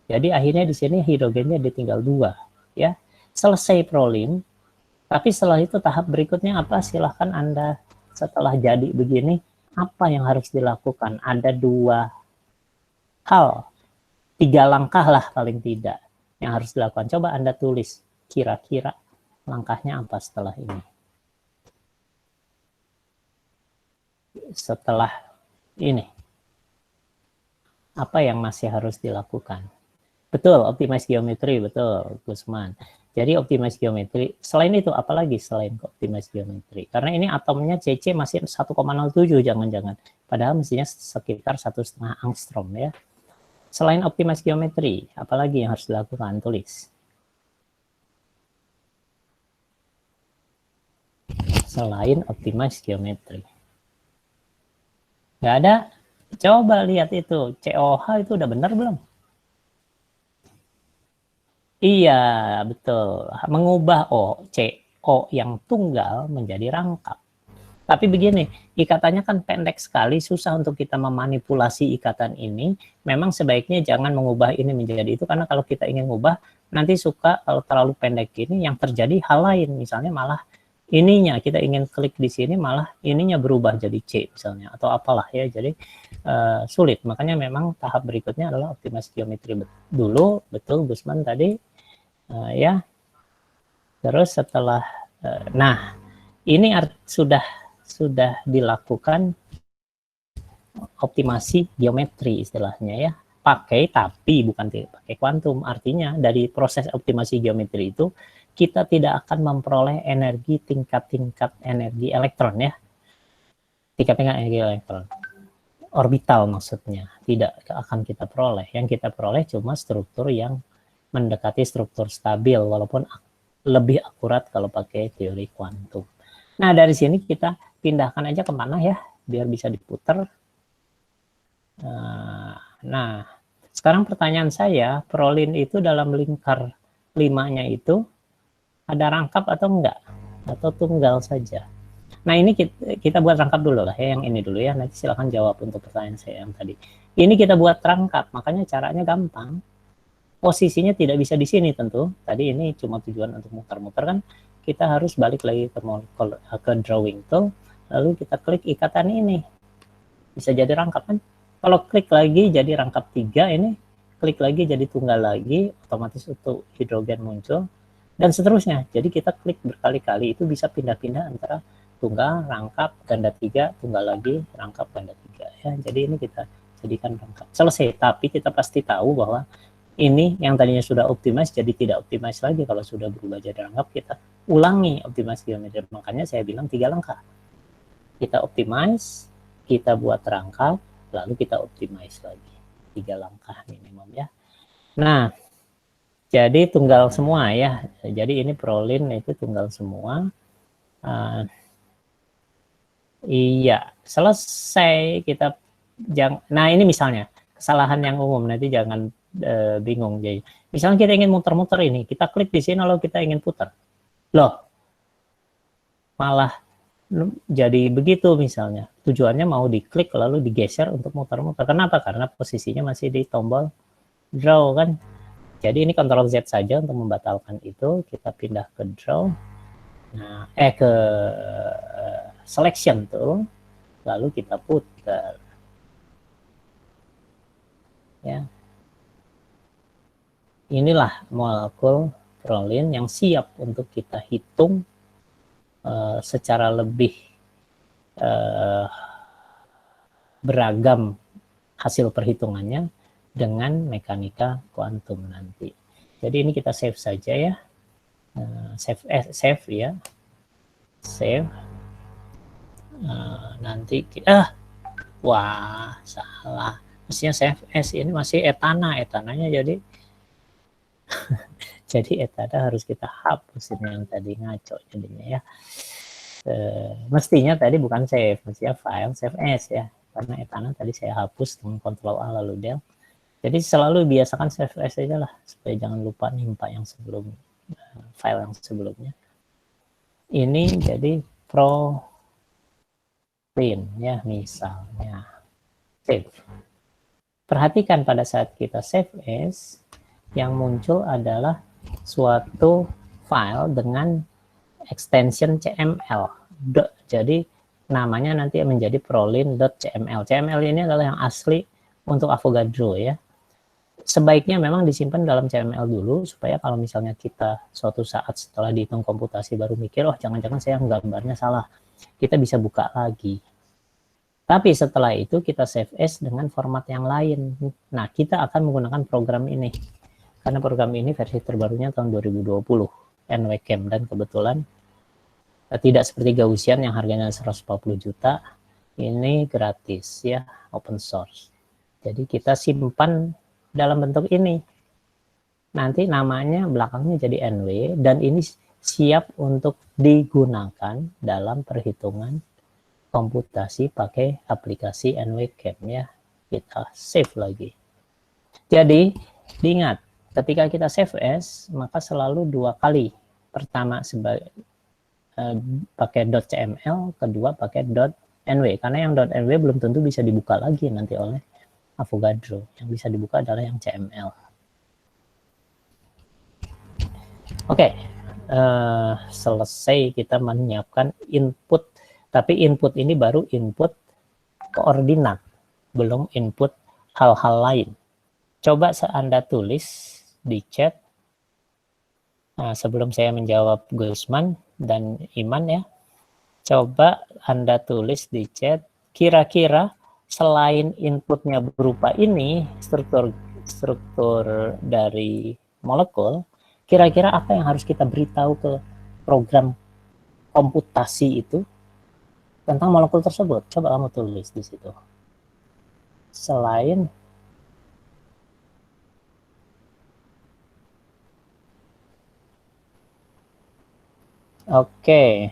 Jadi akhirnya di sini hidrogennya ditinggal 2 ya. Selesai prolin. Tapi setelah itu tahap berikutnya apa? Silahkan Anda setelah jadi begini, apa yang harus dilakukan? Ada 2 hal, 3 langkah lah paling tidak yang harus dilakukan. Coba Anda tulis kira-kira langkahnya apa setelah ini. Setelah ini, apa yang masih harus dilakukan? Betul, optimize geometry, betul, Gusman. Jadi optimize geometry, selain itu apalagi selain optimize geometry? Karena ini atomnya CC masih 1,07 jangan-jangan. Padahal mestinya sekitar 1,5 angstrom ya. Selain optimize geometry, apalagi yang harus dilakukan? Tulis. Selain optimize geometry. Nggak ada? Coba lihat itu, COH itu udah benar belum? Iya, betul. Mengubah CO yang tunggal menjadi rangkap. Tapi begini, ikatannya kan pendek sekali, susah untuk kita memanipulasi ikatan ini. Memang sebaiknya jangan mengubah ini menjadi itu, karena kalau kita ingin mengubah, nanti suka kalau terlalu pendek ini, yang terjadi hal lain. Misalnya malah ininya, kita ingin klik di sini, malah ininya berubah jadi C misalnya, atau apalah ya. Jadi sulit. Makanya memang tahap berikutnya adalah optimasi geometri dulu, betul Gusman tadi. Ya, terus setelah, nah ini sudah dilakukan optimasi geometri istilahnya ya, pakai tapi bukan pakai kuantum. Artinya dari proses optimasi geometri itu kita tidak akan memperoleh energi tingkat-tingkat energi elektron ya, tingkat-tingkat energi elektron orbital maksudnya, tidak akan kita peroleh. Yang kita peroleh cuma struktur yang mendekati struktur stabil, walaupun lebih akurat kalau pakai teori kuantum. Nah, dari sini kita pindahkan aja kemana ya, biar bisa diputar. Nah, sekarang pertanyaan saya, prolin itu dalam lingkar 5-nya itu ada rangkap atau enggak? Atau tunggal saja? Nah, ini kita buat rangkap dulu lah ya, yang ini dulu ya. Nanti silahkan jawab untuk pertanyaan saya yang tadi. Ini kita buat rangkap, makanya caranya gampang. Posisinya tidak bisa di sini tentu. Tadi ini cuma tujuan untuk muter-muter kan. Kita harus balik lagi ke drawing tool, lalu kita klik ikatan ini. Bisa jadi rangkap kan? Kalau klik lagi jadi rangkap 3 ini, klik lagi jadi tunggal lagi, otomatis untuk hidrogen muncul, dan seterusnya. Jadi kita klik berkali-kali, itu bisa pindah-pindah antara tunggal, rangkap, ganda 3, tunggal lagi, rangkap, ganda 3. Ya, jadi ini kita jadikan rangkap. Selesai, tapi kita pasti tahu bahwa ini yang tadinya sudah optimize jadi tidak optimize lagi. Kalau sudah berubah jadi rangkap, kita ulangi optimasi geometri. Makanya saya bilang 3 langkah. Kita optimize, kita buat rangkap, lalu kita optimize lagi. 3 langkah minimum ya. Nah, jadi tunggal semua ya. Jadi ini prolin itu tunggal semua. Iya, selesai kita. Nah, ini misalnya kesalahan yang umum, nanti jangan bingung. Jadi misalnya kita ingin muter-muter ini, kita klik di sini lalu kita ingin putar, loh malah jadi begitu. Misalnya tujuannya mau diklik lalu digeser untuk muter-muter. Kenapa? Karena posisinya masih di tombol draw kan. Jadi ini Ctrl Z saja untuk membatalkan itu. Kita pindah ke draw, nah ke selection tuh, lalu kita putar ya. Inilah molekul prolin yang siap untuk kita hitung secara lebih beragam hasil perhitungannya dengan mekanika kuantum nanti. Jadi ini kita save saja ya, save ya, save. Nanti kita, wah salah, mestinya save as, ini masih etananya jadi jadi etana harus kita hapus, ini yang tadi ngaco jadinya ya. Mestinya tadi bukan save, mestinya file save as ya, karena etana tadi saya hapus dengan Ctrl A lalu del. Jadi selalu biasakan save as aja lah, supaya jangan lupa nimpa yang sebelum file yang sebelumnya. Ini jadi prolin ya, misalnya save. Perhatikan pada saat kita save as, yang muncul adalah suatu file dengan extension CML. Jadi namanya nanti menjadi prolin.cml. CML ini adalah yang asli untuk Avogadro ya. Sebaiknya memang disimpan dalam CML dulu, supaya kalau misalnya kita suatu saat setelah dihitung komputasi baru mikir, oh jangan-jangan saya gambarnya salah, kita bisa buka lagi. Tapi setelah itu kita save as dengan format yang lain. Nah, kita akan menggunakan program ini, karena program ini versi terbarunya tahun 2020, NWChem, dan kebetulan tidak seperti Gaussian yang harganya 140 juta, ini gratis ya, open source. Jadi kita simpan dalam bentuk ini. Nanti namanya belakangnya jadi NW, dan ini siap untuk digunakan dalam perhitungan komputasi pakai aplikasi NWChem ya. kita save lagi. Jadi diingat, ketika kita save as, maka selalu 2 kali. Pertama sebagai pakai .cml, kedua pakai .nw, karena yang .nw belum tentu bisa dibuka lagi nanti oleh Avogadro. Yang bisa dibuka adalah yang CML. Oke, selesai kita menyiapkan input, tapi input ini baru input koordinat, belum input hal-hal lain. Coba Anda tulis di chat, sebelum saya menjawab Gusman dan Iman ya, coba Anda tulis di chat, kira-kira selain inputnya berupa ini, struktur dari molekul, kira-kira apa yang harus kita beritahu ke program komputasi itu tentang molekul tersebut? Coba kamu tulis di situ. Selain Oke.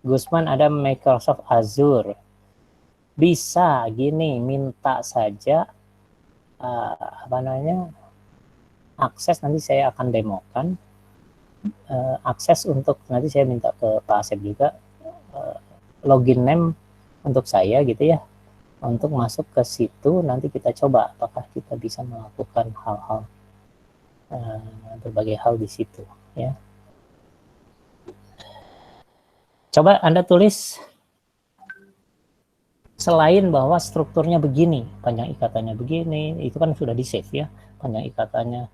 Gusman ada Microsoft Azure. Bisa gini, minta saja akses, nanti saya akan demokan. Akses untuk, nanti saya minta ke Pak Asep juga, login name untuk saya gitu ya, untuk masuk ke situ. Nanti kita coba apakah kita bisa melakukan hal-hal, berbagai hal di situ ya. Coba Anda tulis, selain bahwa strukturnya begini, panjang ikatannya begini, itu kan sudah di save ya, panjang ikatannya,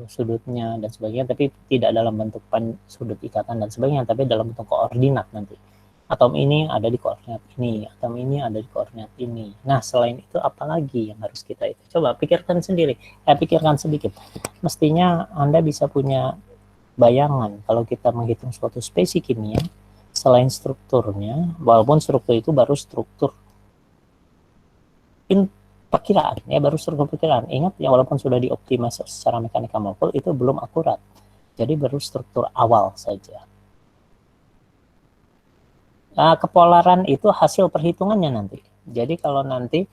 sudutnya dan sebagainya, tapi tidak dalam bentuk sudut ikatan dan sebagainya, tapi dalam bentuk koordinat nanti. Atom ini ada di koordinat ini, atom ini ada di koordinat ini. Nah, selain itu apalagi yang harus kita itu? Coba pikirkan sendiri, pikirkan sedikit. Mestinya Anda bisa punya bayangan kalau kita menghitung suatu spesies kimia, selain strukturnya, walaupun struktur itu baru struktur perkiraan ya, baru struktur perkiraan. Ingat ya, walaupun sudah dioptimasi secara mekanika molekul, itu belum akurat. Jadi baru struktur awal saja. Kepolaran itu hasil perhitungannya nanti. Jadi kalau nanti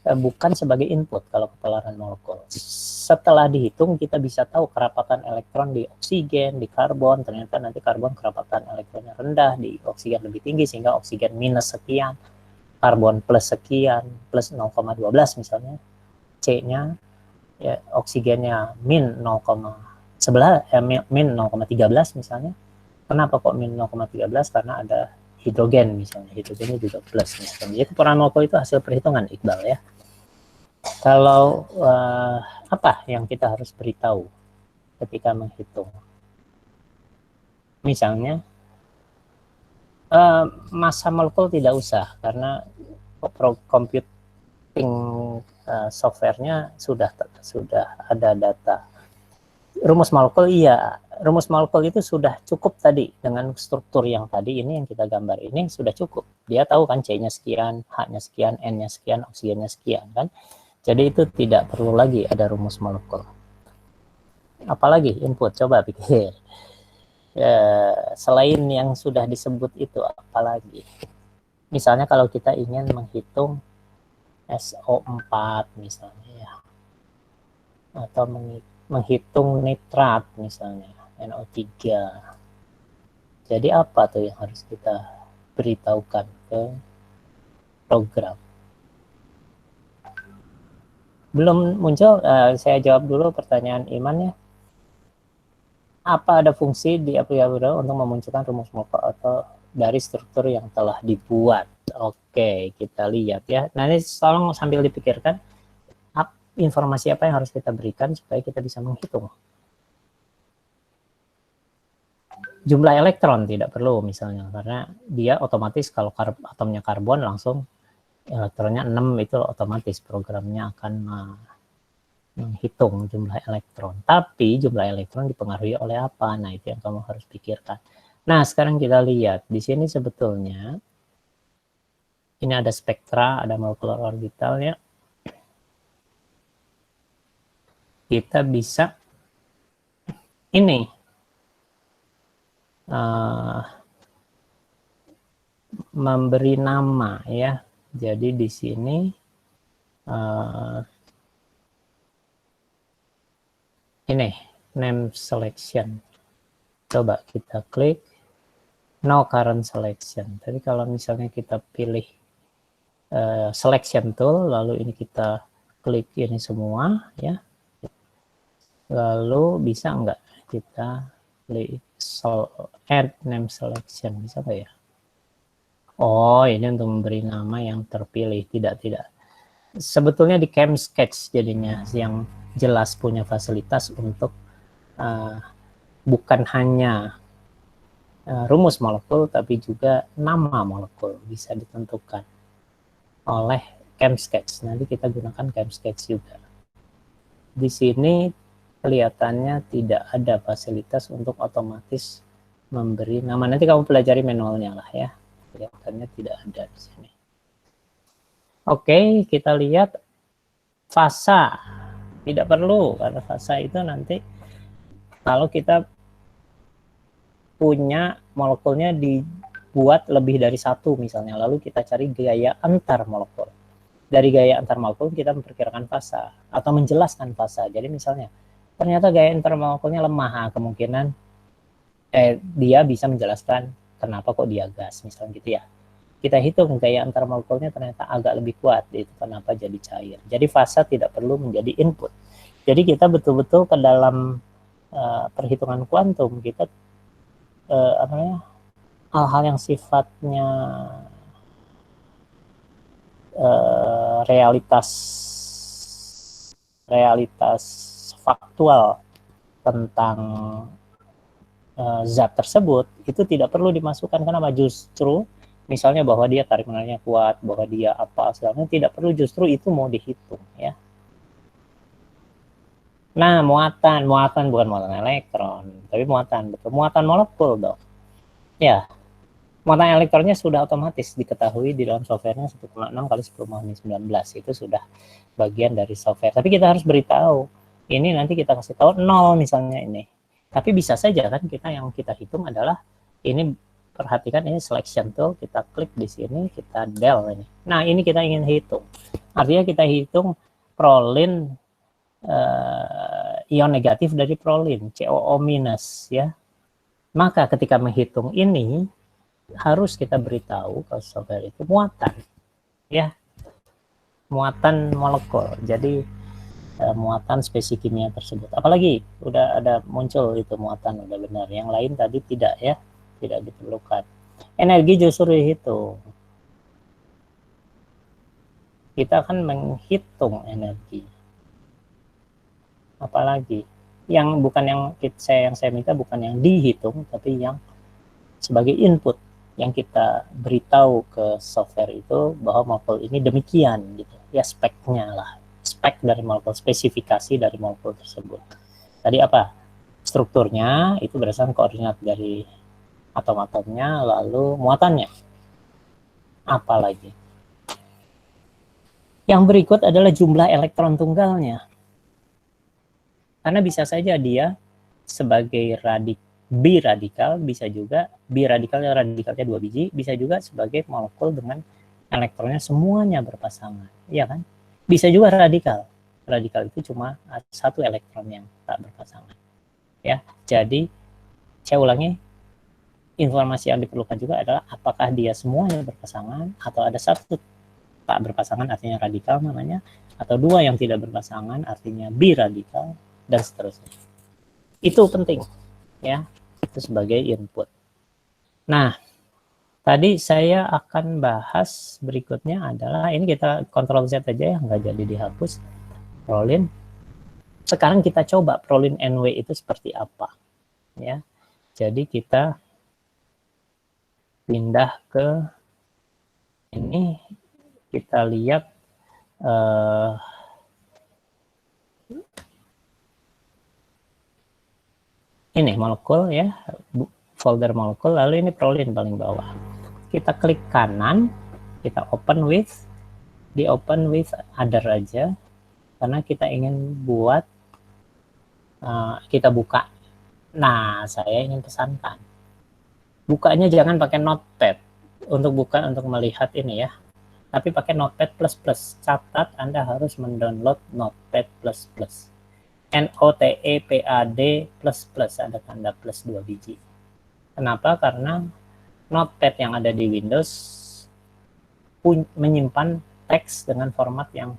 bukan sebagai input kalau kepolaran molekul. Setelah dihitung kita bisa tahu kerapatan elektron di oksigen, di karbon. Ternyata nanti karbon kerapatan elektronnya rendah, di oksigen lebih tinggi sehingga oksigen minus sekian, karbon plus sekian, plus 0,12 misalnya, C-nya ya, oksigennya min 0,11, min 0,13 misalnya. Kenapa kok min 0,13? Karena ada hidrogen misalnya, hidrogennya juga plus misalnya. Jadi kepolaran molekul itu hasil perhitungan, Iqbal ya. Kalau apa yang kita harus beritahu ketika menghitung? Misalnya massa molekul tidak usah, karena computing softwarenya sudah ada data. Rumus molekul iya, rumus molekul itu sudah cukup tadi dengan struktur yang tadi ini yang kita gambar ini sudah cukup. Dia tahu kan C-nya sekian, H-nya sekian, N-nya sekian, oksigennya sekian kan. Jadi itu tidak perlu lagi ada rumus molekul. Apalagi input, coba pikir. Selain yang sudah disebut itu, apalagi? Misalnya kalau kita ingin menghitung SO4 misalnya ya, atau menghitung nitrat misalnya, NO3. Jadi apa tuh yang harus kita beritahukan ke program? Belum muncul, saya jawab dulu pertanyaan Iman ya. Apa ada fungsi di Avogadro untuk memunculkan rumus molekul atau dari struktur yang telah dibuat? Oke, kita lihat ya. Nah, ini tolong sambil dipikirkan informasi apa yang harus kita berikan supaya kita bisa menghitung. Jumlah elektron tidak perlu misalnya, karena dia otomatis kalau atomnya karbon langsung elektronnya 6, itu otomatis programnya akan menghitung jumlah elektron. Tapi jumlah elektron dipengaruhi oleh apa? Nah, itu yang kamu harus pikirkan. Nah, sekarang kita lihat. Di sini sebetulnya ini ada spektra, ada molekular orbitalnya. Kita bisa ini memberi nama ya. Jadi di sini ini name selection. Coba kita klik no current selection. Tapi kalau misalnya kita pilih selection tool, lalu ini kita klik ini semua ya. Lalu bisa enggak kita klik add name selection, bisa nggak ya? Oh, ini untuk memberi nama yang terpilih. Tidak. Sebetulnya di Camsketch jadinya yang jelas punya fasilitas untuk bukan hanya rumus molekul, tapi juga nama molekul bisa ditentukan oleh Camsketch. Nanti kita gunakan Camsketch juga. Di sini kelihatannya tidak ada fasilitas untuk otomatis memberi nama. Nanti kamu pelajari manualnya lah ya. Kelihatannya tidak ada di sini. Oke, kita lihat fasa. Tidak perlu, karena fasa itu nanti kalau kita punya molekulnya dibuat lebih dari satu misalnya, lalu kita cari gaya antar molekul. Dari gaya antar molekul kita memperkirakan fasa atau menjelaskan fasa. Jadi misalnya ternyata gaya antar molekulnya lemah, kemungkinan dia bisa menjelaskan kenapa kok dia gas, misalnya gitu ya. Kita hitung gaya antar molekulnya ternyata agak lebih kuat, itu kenapa jadi cair. Jadi fasa tidak perlu menjadi input. Jadi kita betul-betul ke dalam perhitungan kuantum, kita hal-hal yang sifatnya realitas faktual tentang zat tersebut itu tidak perlu dimasukkan. Kenapa? Justru misalnya bahwa dia tarik menariknya kuat, bahwa dia apa segala, tidak perlu, justru itu mau dihitung ya. Nah, muatan bukan muatan elektron, tapi muatan molekul dong. Ya, muatan elektronnya sudah otomatis diketahui di dalam softwarenya 1,6 kali 10⁻⁹ itu sudah bagian dari software. Tapi kita harus beritahu. Ini nanti kita kasih tahu 0 misalnya ini. Tapi bisa saja kan yang kita hitung adalah ini, perhatikan ini selection tool, kita klik di sini, kita del ini. Nah, ini kita ingin hitung. Artinya kita hitung prolin ion negatif dari prolin, COO minus ya. Maka ketika menghitung ini harus kita beritahu ke software itu muatan ya. Muatan molekul. Jadi muatan spesies kimia tersebut. Apalagi udah ada muncul itu muatan, udah benar. Yang lain tadi tidak ya, tidak diperlukan. Energi justru dihitung. Kita akan menghitung energi. Apalagi yang bukan yang saya minta bukan yang dihitung, tapi yang sebagai input yang kita beritahu ke software itu bahwa molekul ini demikian gitu ya, speknya lah, spek dari molekul, spesifikasi dari molekul tersebut. Tadi apa? Strukturnya itu berdasarkan koordinat dari atom-atomnya, lalu muatannya. Apalagi? Yang berikut adalah jumlah elektron tunggalnya. Karena bisa saja dia sebagai biradikal, bisa juga biradikalnya, radikalnya 2 biji, bisa juga sebagai molekul dengan elektronnya semuanya berpasangan, ya kan? Bisa juga radikal. Radikal itu cuma satu elektron yang tak berpasangan. Ya, jadi saya ulangi, informasi yang diperlukan juga adalah apakah dia semuanya berpasangan atau ada satu tak berpasangan artinya radikal namanya, atau dua yang tidak berpasangan artinya biradikal, dan seterusnya. Itu penting ya, itu sebagai input. Nah, tadi saya akan bahas berikutnya adalah, ini kita Ctrl Z aja ya, nggak jadi dihapus, prolin. Sekarang kita coba prolin NW itu seperti apa ya. Jadi kita pindah ke ini, kita lihat ini molekul ya, folder molekul, lalu ini prolin paling bawah. Kita klik kanan, kita open with, di open with other aja, karena kita ingin buat, kita buka. Nah, saya ingin pesankan, bukanya jangan pakai notepad, untuk buka, untuk melihat ini ya. Tapi pakai Notepad++. Catat Anda harus mendownload Notepad++. NOTEPAD++, ada tanda plus 2 biji. Kenapa? Karena Notepad yang ada di Windows menyimpan teks dengan format yang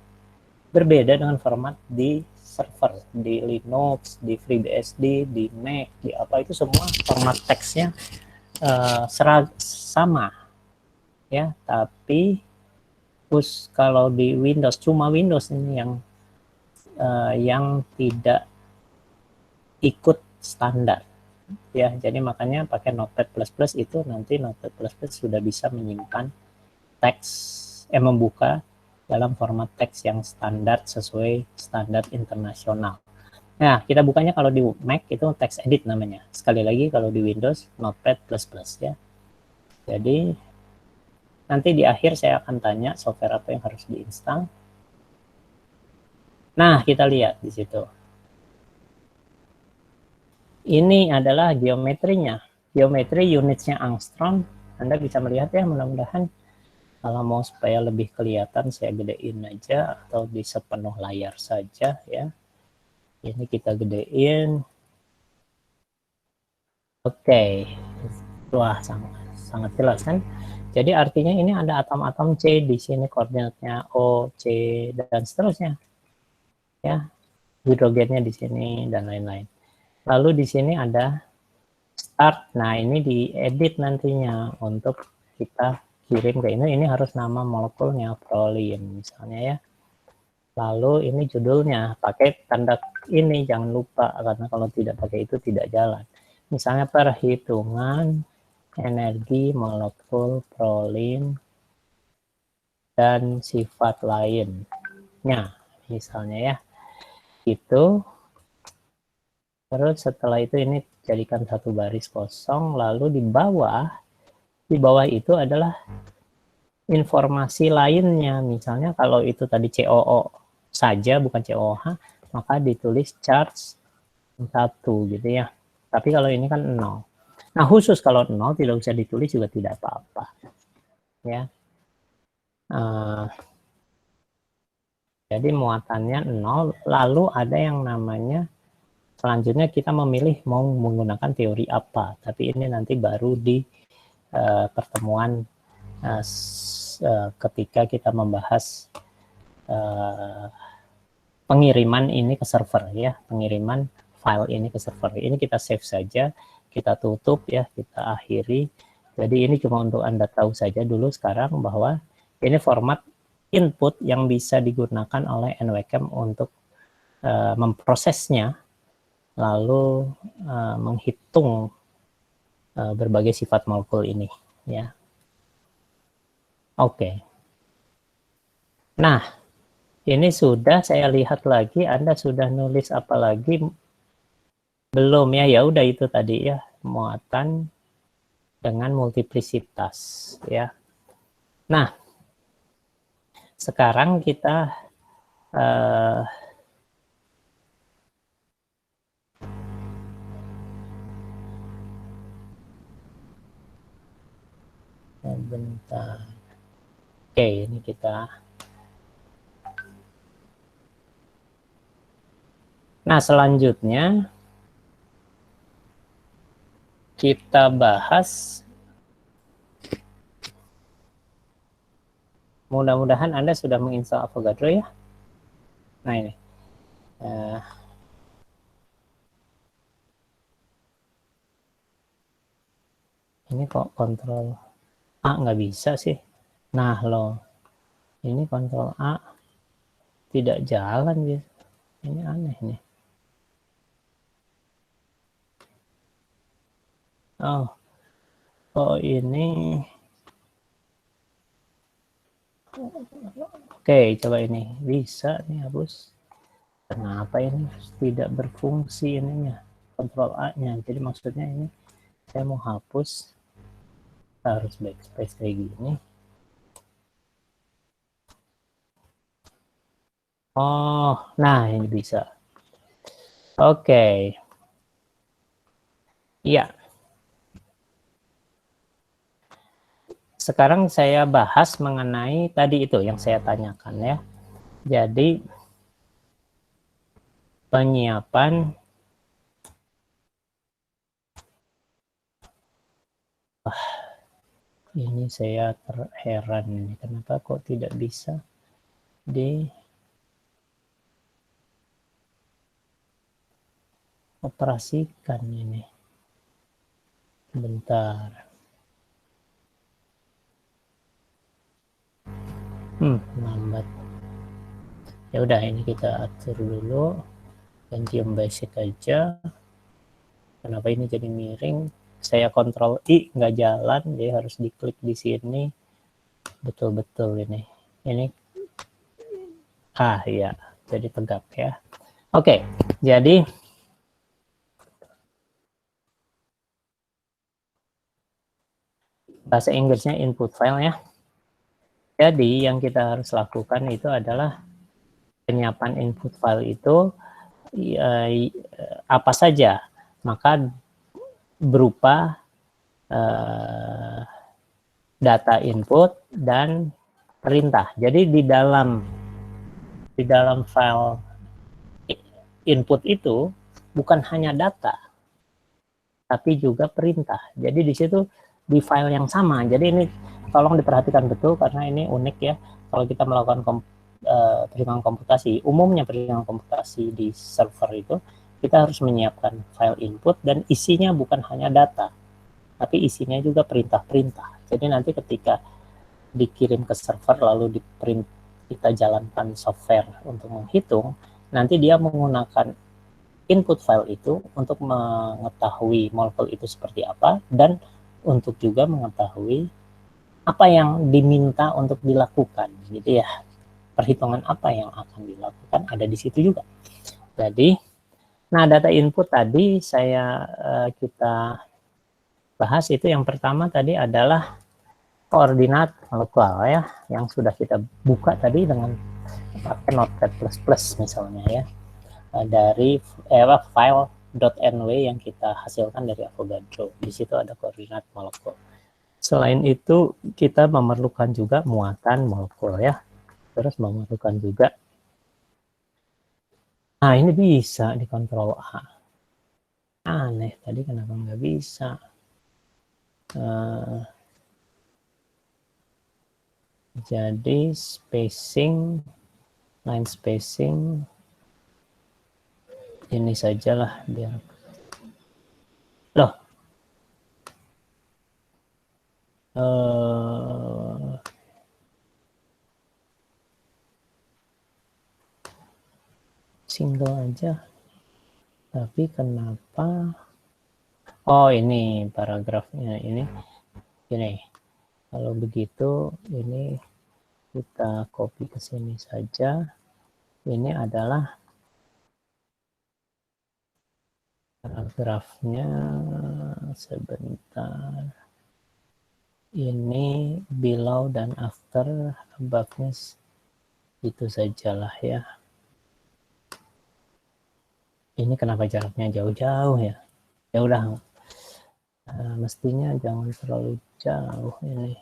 berbeda dengan format di server, di Linux, di FreeBSD, di Mac, di apa itu semua format teksnya sama ya, tapi kalau di Windows, cuma Windows ini yang tidak ikut standar ya. Jadi makanya pakai Notepad++ itu nanti Notepad++ sudah bisa menyimpan teks, membuka dalam format teks yang standar sesuai standar internasional. Nah, kita bukanya kalau di Mac itu text edit namanya. Sekali lagi kalau di Windows Notepad++ ya. Jadi nanti di akhir saya akan tanya software apa yang harus diinstal. Nah, kita lihat di situ. Ini adalah geometrinya. Geometri unitsnya angstrom. Anda bisa melihat ya, mudah-mudahan. Kalau mau supaya lebih kelihatan, saya gedein aja atau di sepenuh layar saja ya. Ini kita gedein. Oke. Wah, sangat jelas kan? Jadi artinya ini ada atom-atom C di sini, koordinatnya O, C, dan seterusnya. Ya, hidrogennya di sini dan lain-lain. Lalu di sini ada start. Nah, ini diedit nantinya untuk kita kirim ke ini. Ini harus nama molekulnya prolin misalnya ya. Lalu ini judulnya, pakai tanda ini jangan lupa, karena kalau tidak pakai itu tidak jalan. Misalnya perhitungan energi molekul prolin dan sifat lainnya, misalnya ya. Itu. Terus setelah itu ini jadikan satu baris kosong, lalu di bawah itu adalah informasi lainnya. Misalnya kalau itu tadi COO saja bukan COH, maka ditulis charge 1 gitu ya. Tapi kalau ini kan 0. Nah, khusus kalau 0 tidak usah ditulis juga tidak apa-apa. Ya. Jadi muatannya 0, lalu ada yang namanya selanjutnya kita memilih mau menggunakan teori apa. Tapi ini nanti baru di pertemuan ketika kita membahas pengiriman ini ke server ya, pengiriman file ini ke server. Ini kita save saja, kita tutup ya, kita akhiri. Jadi ini cuma untuk Anda tahu saja dulu sekarang bahwa ini format input yang bisa digunakan oleh NWChem untuk memprosesnya, lalu menghitung berbagai sifat molekul ini ya. Oke. Nah, ini sudah saya lihat lagi, Anda sudah nulis apa lagi? Belum ya, ya udah itu tadi ya, muatan dengan multiplisitas ya. Nah, sekarang kita bentar. Oke, ini kita. Nah, selanjutnya kita bahas, mudah-mudahan Anda sudah menginstal Avogadro ya. Nah, ini. Ini kok kontrol A nggak bisa sih. Nah, loh. Ini kontrol A tidak jalan gitu. Ini aneh nih. Oh ini. Oke, coba ini. Bisa nih hapus. Kenapa ini tidak berfungsi ininya? Kontrol A-nya. Jadi maksudnya ini saya mau hapus. Harus backspace kayak gini. Oh, nah ini bisa. Oke. Iya. sekarang saya bahas mengenai tadi itu yang saya tanyakan ya. Jadi penyiapan ini saya terheran ini kenapa kok tidak bisa di operasikan ini. Bentar. Lambat. Ya udah ini kita atur dulu. Pentium basic aja. Kenapa ini jadi miring? Saya kontrol I nggak jalan, dia harus diklik di sini. Betul-betul ini. Ini ya, jadi tegak ya. Oke, jadi bahasa Inggrisnya input file ya. Jadi yang kita harus lakukan itu adalah penyiapan input file itu apa saja, maka berupa data input dan perintah. Jadi di dalam file input itu bukan hanya data, tapi juga perintah. Jadi di situ di file yang sama. Jadi ini tolong diperhatikan betul karena ini unik ya. Kalau kita melakukan perhitungan komputasi, umumnya perhitungan komputasi di server itu kita harus menyiapkan file input dan isinya bukan hanya data, tapi isinya juga perintah-perintah. Jadi nanti ketika dikirim ke server lalu diprint, kita jalankan software untuk menghitung, nanti dia menggunakan input file itu untuk mengetahui molekul itu seperti apa dan untuk juga mengetahui apa yang diminta untuk dilakukan gitu ya. Perhitungan apa yang akan dilakukan ada di situ juga. Jadi, nah data input tadi kita bahas itu yang pertama tadi adalah koordinat molekul ya, yang sudah kita buka tadi dengan pakai Notepad++ misalnya ya, dari file.nw yang kita hasilkan dari Avogadro. Di situ ada koordinat molekul. Selain itu kita memerlukan juga muatan molekul ya. Terus memerlukan juga, nah ini bisa dikontrol A. Aneh, tadi kenapa nggak bisa? Jadi spacing, line spacing, ini sajalah biar. Loh, single aja. Tapi kenapa? Oh ini paragrafnya ini. Gini, kalau begitu ini kita copy ke sini saja. Ini adalah paragrafnya. Sebentar. Ini below dan after, above-nya itu sajalah ya. Ini kenapa jaraknya jauh-jauh ya? Ya udah, mestinya jangan terlalu jauh ini.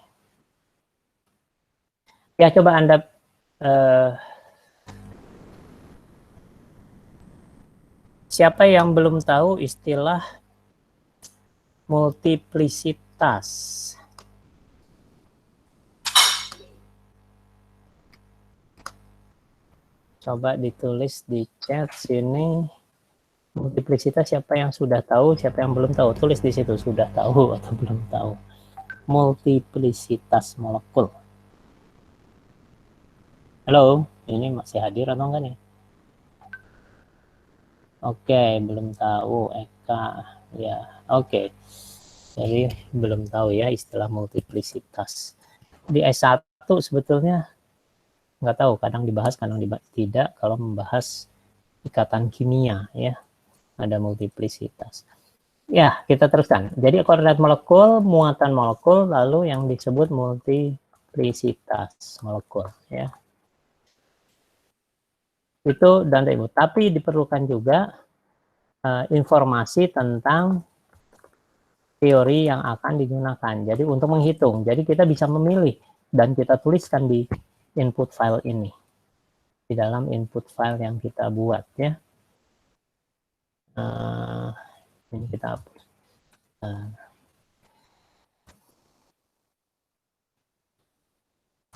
Ya coba Anda siapa yang belum tahu istilah multiplisitas? Coba ditulis di chat sini. Multiplisitas siapa yang sudah tahu, siapa yang belum tahu? Tulis di situ sudah tahu atau belum tahu. Multiplisitas molekul. Halo, ini masih hadir atau enggak nih? Oke, belum tahu Eka. Ya, oke. Jadi belum tahu ya istilah multiplisitas. Di S1 sebetulnya nggak tahu, kadang dibahas, kadang tidak. Kalau membahas ikatan kimia ya, ada multiplisitas. Ya, kita teruskan. Jadi koordinat molekul, muatan molekul, lalu yang disebut multiplisitas molekul ya. Itu dan ibu. Tapi diperlukan juga informasi tentang teori yang akan digunakan. Jadi untuk menghitung, jadi kita bisa memilih dan kita tuliskan di input file ini, di dalam input file yang kita buat ya. Ini kita hapus.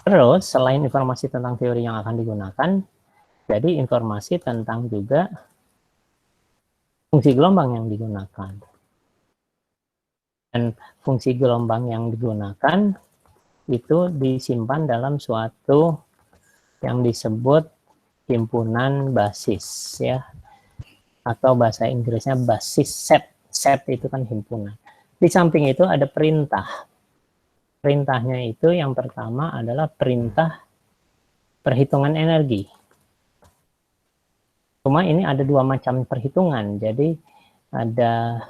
Terus selain informasi tentang teori yang akan digunakan, jadi informasi tentang juga fungsi gelombang yang digunakan. Dan fungsi gelombang yang digunakan itu disimpan dalam suatu yang disebut himpunan basis ya, atau bahasa Inggrisnya basis set. Set itu kan himpunan. Di samping itu ada perintah. Perintahnya itu yang pertama adalah perintah perhitungan energi. Cuma ini ada dua macam perhitungan. Jadi ada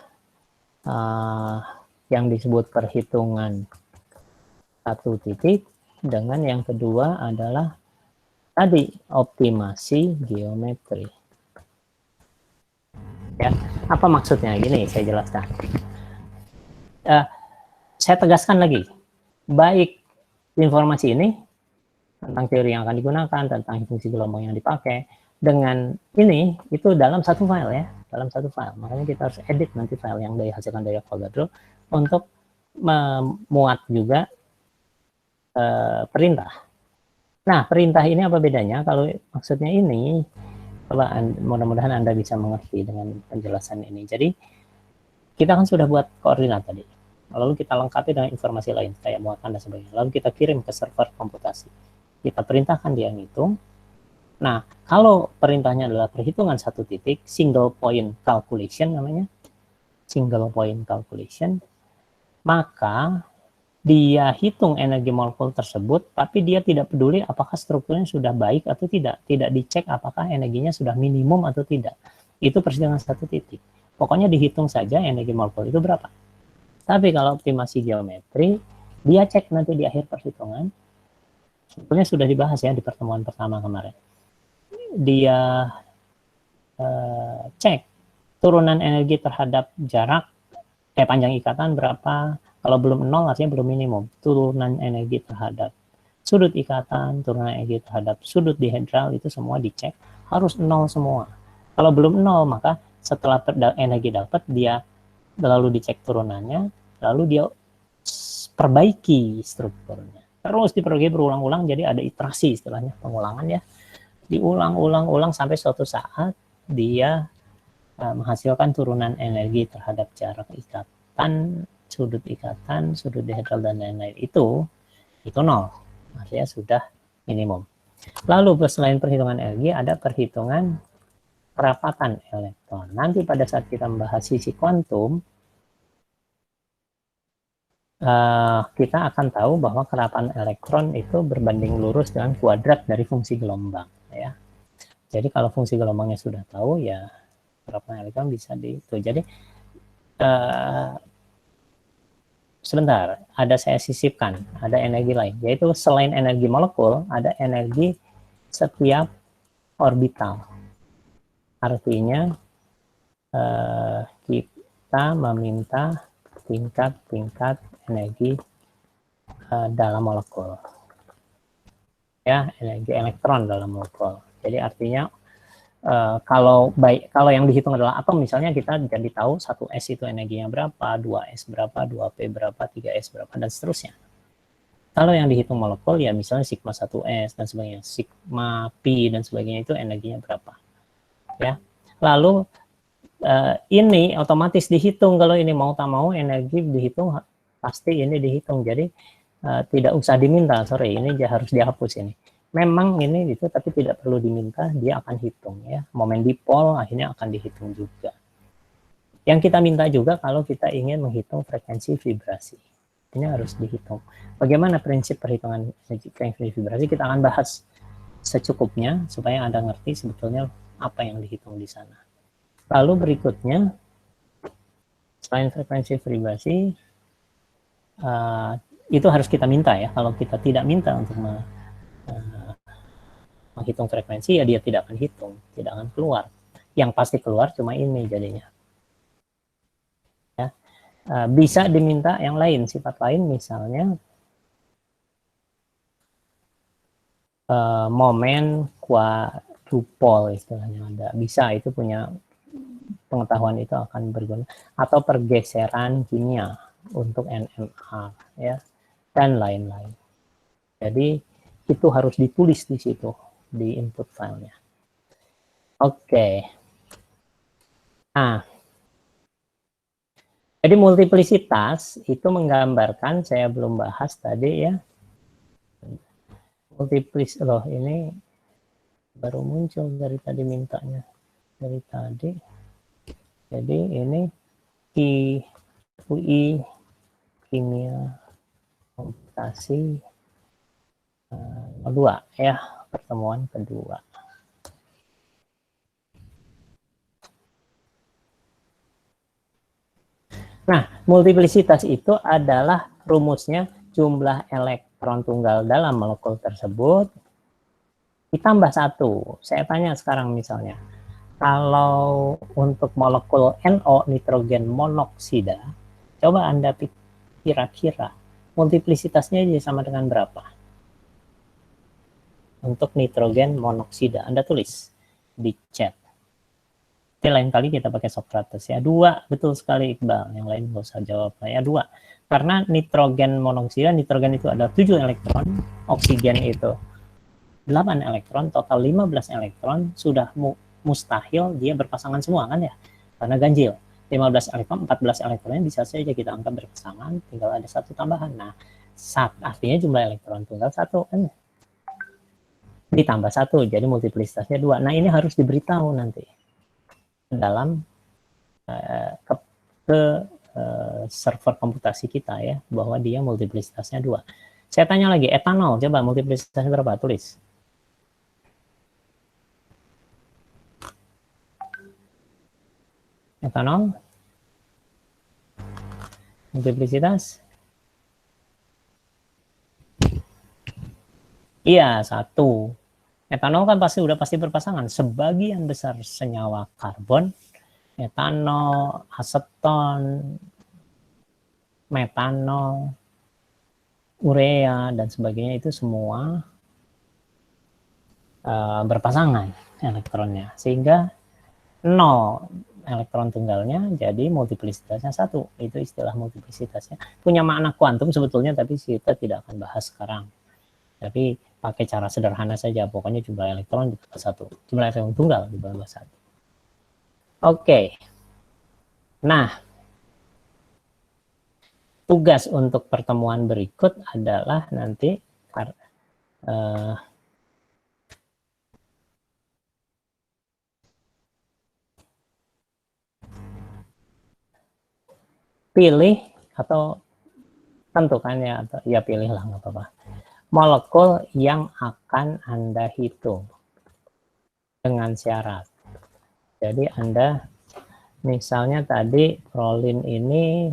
yang disebut perhitungan satu titik, dengan yang kedua adalah tadi optimasi geometri. Ya, apa maksudnya? Gini saya jelaskan. Saya tegaskan lagi, baik informasi ini tentang teori yang akan digunakan, tentang fungsi gelombang yang dipakai, dengan ini itu dalam satu file ya, dalam satu file. Makanya kita harus edit nanti file yang dihasilkan dari Avogadro untuk memuat juga perintah. Nah, perintah ini apa bedanya? Kalau maksudnya ini, mudah-mudahan Anda bisa mengerti dengan penjelasan ini. Jadi, kita kan sudah buat koordinat tadi. Lalu kita lengkapi dengan informasi lain, kayak muatan dan sebagainya. Lalu kita kirim ke server komputasi. Kita perintahkan dia ngitung. Nah, kalau perintahnya adalah perhitungan satu titik, single point calculation namanya, single point calculation, maka dia hitung energi molekul tersebut, tapi dia tidak peduli apakah strukturnya sudah baik atau tidak. Tidak dicek apakah energinya sudah minimum atau tidak. Itu perhitungan satu titik. Pokoknya dihitung saja energi molekul itu berapa. Tapi kalau optimasi geometri, dia cek nanti di akhir perhitungan. Sebetulnya sudah dibahas ya di pertemuan pertama kemarin. Dia cek turunan energi terhadap jarak, panjang ikatan berapa. Kalau belum 0 artinya belum minimum. Turunan energi terhadap sudut ikatan, turunan energi terhadap sudut dihedral, itu semua dicek. Harus 0 semua. Kalau belum 0, maka setelah energi dapat, dia lalu dicek turunannya, lalu dia perbaiki strukturnya. Terus diperbaiki berulang-ulang, jadi ada iterasi istilahnya, pengulangan ya. Diulang-ulang sampai suatu saat dia menghasilkan turunan energi terhadap jarak ikatan, sudut ikatan, sudut dihedral dan lain-lain. Itu 0, artinya sudah minimum. Lalu selain perhitungan energi, ada perhitungan kerapatan elektron. Nanti pada saat kita membahas sisi kuantum, kita akan tahu bahwa kerapatan elektron itu berbanding lurus dengan kuadrat dari fungsi gelombang ya. Jadi kalau fungsi gelombangnya sudah tahu, ya kerapatan elektron bisa dihitung. Jadi sebentar, ada saya sisipkan, ada energi lain, yaitu selain energi molekul, ada energi setiap orbital. Artinya kita meminta tingkat-tingkat energi dalam molekul. Ya, energi elektron dalam molekul. Jadi artinya kalau yang dihitung adalah atom, misalnya kita jadi tahu 1S itu energinya berapa, 2S berapa, 2P berapa, 3S berapa, dan seterusnya. Kalau yang dihitung molekul, ya misalnya sigma 1S dan sebagainya, sigma Pi dan sebagainya, itu energinya berapa. Ya. Lalu ini otomatis dihitung, kalau ini mau tak mau energi dihitung, pasti ini dihitung. Jadi tidak usah diminta, ini harus dihapus ini. Memang ini itu, tapi tidak perlu diminta, dia akan hitung ya. Momen dipol akhirnya akan dihitung juga. Yang kita minta juga kalau kita ingin menghitung frekuensi vibrasi, ini harus dihitung. Bagaimana prinsip perhitungan frekuensi vibrasi, kita akan bahas secukupnya supaya Anda ngerti sebetulnya apa yang dihitung di sana. Lalu berikutnya, selain frekuensi vibrasi, itu harus kita minta ya. Kalau kita tidak minta untuk menghitung frekuensi, ya dia tidak akan hitung, tidak akan keluar. Yang pasti keluar cuma ini jadinya. Ya. Bisa diminta yang lain, sifat lain misalnya momen quadrupole istilahnya ada. Bisa, itu punya pengetahuan itu akan berguna. Atau pergeseran kimia untuk NMR ya, dan lain-lain. Jadi itu harus ditulis di situ di input filenya. Oke. Nah, jadi multiplisitas itu menggambarkan, saya belum bahas tadi ya, loh ini baru muncul dari tadi mintanya, dari tadi. Jadi ini UI kimia komputasi kedua ya, pertemuan kedua. Nah, multiplisitas itu adalah rumusnya jumlah elektron tunggal dalam molekul tersebut ditambah satu. Saya tanya sekarang misalnya, kalau untuk molekul NO, nitrogen monoksida, coba Anda kira-kira multiplisitasnya jadi sama dengan berapa? Untuk nitrogen monoksida, Anda tulis di chat. Tapi lain kali kita pakai Socrates ya. 2, betul sekali Iqbal. Yang lain nggak usah jawab ya. 2. Karena nitrogen monoksida, nitrogen itu ada 7 elektron, oksigen itu 8 elektron, total 15 elektron, sudah mustahil dia berpasangan semua kan ya. Karena ganjil. 15 elektron, 14 elektronnya bisa saja kita anggap berpasangan, tinggal ada satu tambahan. Nah, artinya jumlah elektron tunggal 1 kan. Ditambah 1, jadi multiplisitasnya 2. Nah, ini harus diberitahu nanti dalam ke server komputasi kita ya, bahwa dia multiplisitasnya 2. Saya tanya lagi, etanol, coba multiplisitasnya berapa? Tulis. Etanol multiplisitas, iya 1. Etanol kan udah pasti berpasangan. Sebagian besar senyawa karbon, etanol, aseton, metanol, urea, dan sebagainya itu semua berpasangan elektronnya. Sehingga 0 elektron tunggalnya, jadi multiplisitasnya 1. Itu istilah multiplisitasnya. Punya makna kuantum sebetulnya, tapi kita tidak akan bahas sekarang. Tapi pakai cara sederhana saja, pokoknya jumlah elektron ditambah 1, jumlah elektron tunggal ditambah 1. Oke. Nah, tugas untuk pertemuan berikut adalah nanti pilih atau tentukan ya, atau ya pilihlah nggak apa-apa, molekul yang akan Anda hitung dengan syarat. Jadi Anda misalnya tadi prolin ini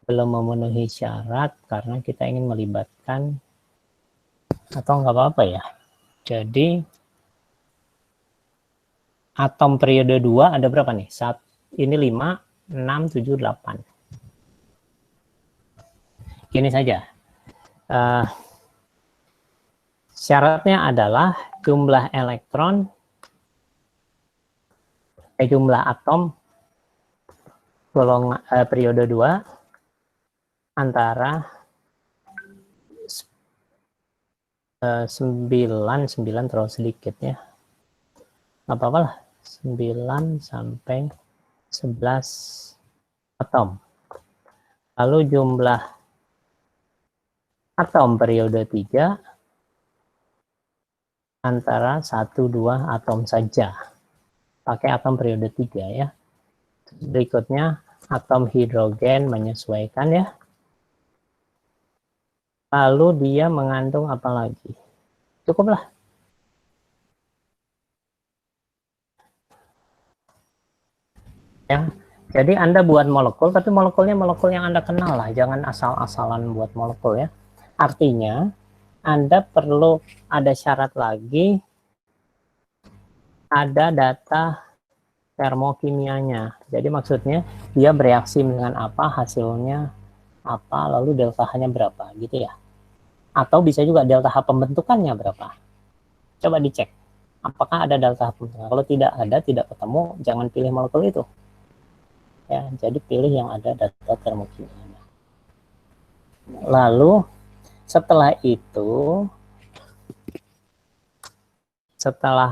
belum memenuhi syarat karena kita ingin melibatkan, atau nggak apa-apa ya. Jadi atom periode 2 ada berapa nih? Ini 5, 6, 7, 8. Gini saja. Syaratnya adalah jumlah elektron, jumlah atom periode 2 antara 9 terlalu sedikit ya. Apa-apa lah, 9 sampai 11 atom. Lalu jumlah atom periode 3 antara 1-2 atom saja. Pakai atom periode 3 ya. Berikutnya atom hidrogen menyesuaikan ya. Lalu dia mengandung apa lagi? Cukuplah. Ya. Jadi Anda buat molekul, tapi molekulnya molekul yang Anda kenal lah. Jangan asal-asalan buat molekul ya. Artinya Anda perlu ada syarat lagi, ada data termokimianya. Jadi maksudnya dia bereaksi dengan apa, hasilnya apa, lalu delta H-nya berapa, gitu ya. Atau bisa juga delta H pembentukannya berapa. Coba dicek, apakah ada delta H pembentukan. Kalau tidak ada, tidak ketemu, jangan pilih molekul itu. Ya, jadi pilih yang ada data termokimianya. Lalu setelah itu, setelah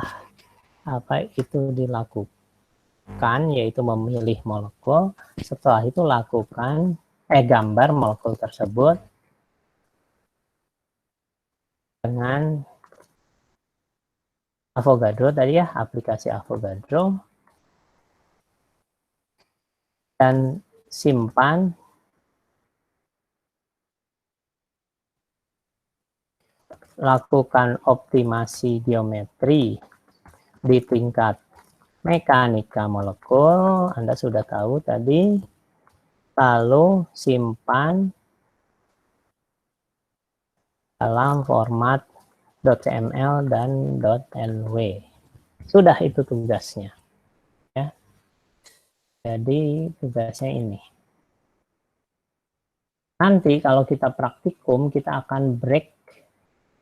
apa itu dilakukan, yaitu memilih molekul, setelah itu lakukan gambar molekul tersebut dengan Avogadro tadi ya, aplikasi Avogadro, dan simpan lakukan optimasi geometri di tingkat mekanika molekul, Anda sudah tahu tadi, lalu simpan dalam format .cml dan .nw. Sudah itu tugasnya. Ya. Jadi tugasnya ini. Nanti kalau kita praktikum, kita akan break.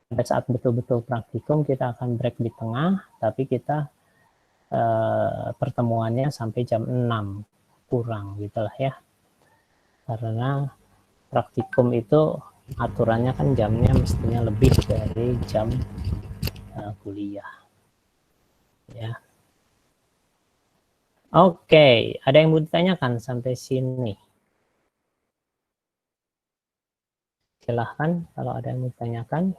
Pada saat betul-betul praktikum, kita akan break di tengah, tapi kita pertemuannya sampai jam 6 kurang gitulah ya. Karena praktikum itu aturannya kan jamnya mestinya lebih dari jam kuliah. Ya. Oke, ada yang mau ditanyakan sampai sini? Silahkan kalau ada yang mau ditanyakan.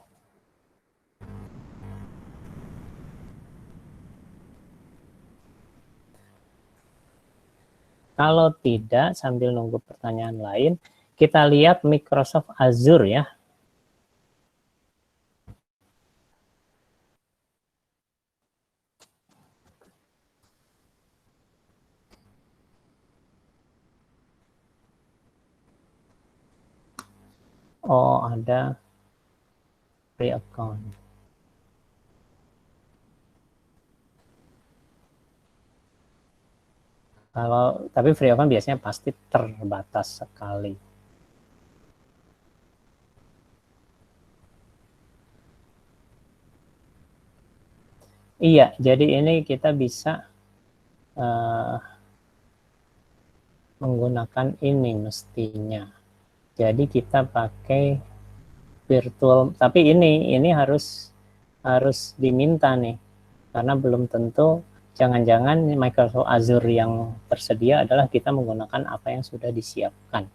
Kalau tidak, sambil nunggu pertanyaan lain, kita lihat Microsoft Azure ya. Oh, ada free account. Tapi free account biasanya pasti terbatas sekali. Iya, jadi ini kita bisa menggunakan ini mestinya. Jadi kita pakai virtual, tapi ini harus diminta nih, karena belum tentu. Jangan-jangan Microsoft Azure yang tersedia adalah kita menggunakan apa yang sudah disiapkan.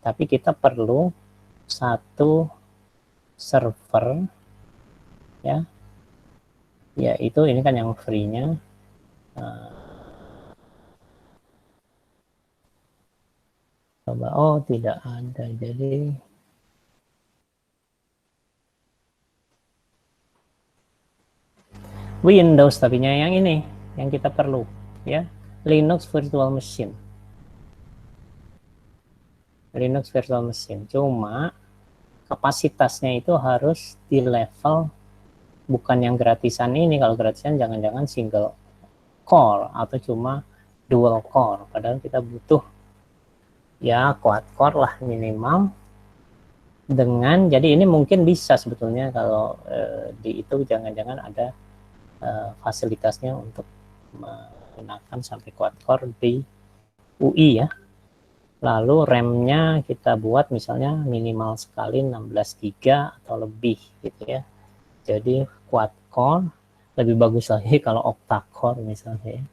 Tapi kita perlu satu server, ya, yaitu ini kan yang free-nya. Coba, oh tidak ada, jadi Windows tapi yang ini yang kita perlu, ya, Linux Virtual Machine. Linux Virtual Machine. Cuma kapasitasnya itu harus di level bukan yang gratisan ini. Kalau gratisan jangan-jangan single core atau cuma dual core. Padahal kita butuh ya quad core lah minimal. Dengan jadi ini mungkin bisa sebetulnya kalau di itu jangan-jangan ada fasilitasnya untuk menggunakan sampai quad core di UI ya. Lalu RAM-nya kita buat misalnya minimal sekali 16 GB atau lebih gitu ya. Jadi quad core, lebih bagus lagi kalau octa core misalnya ya.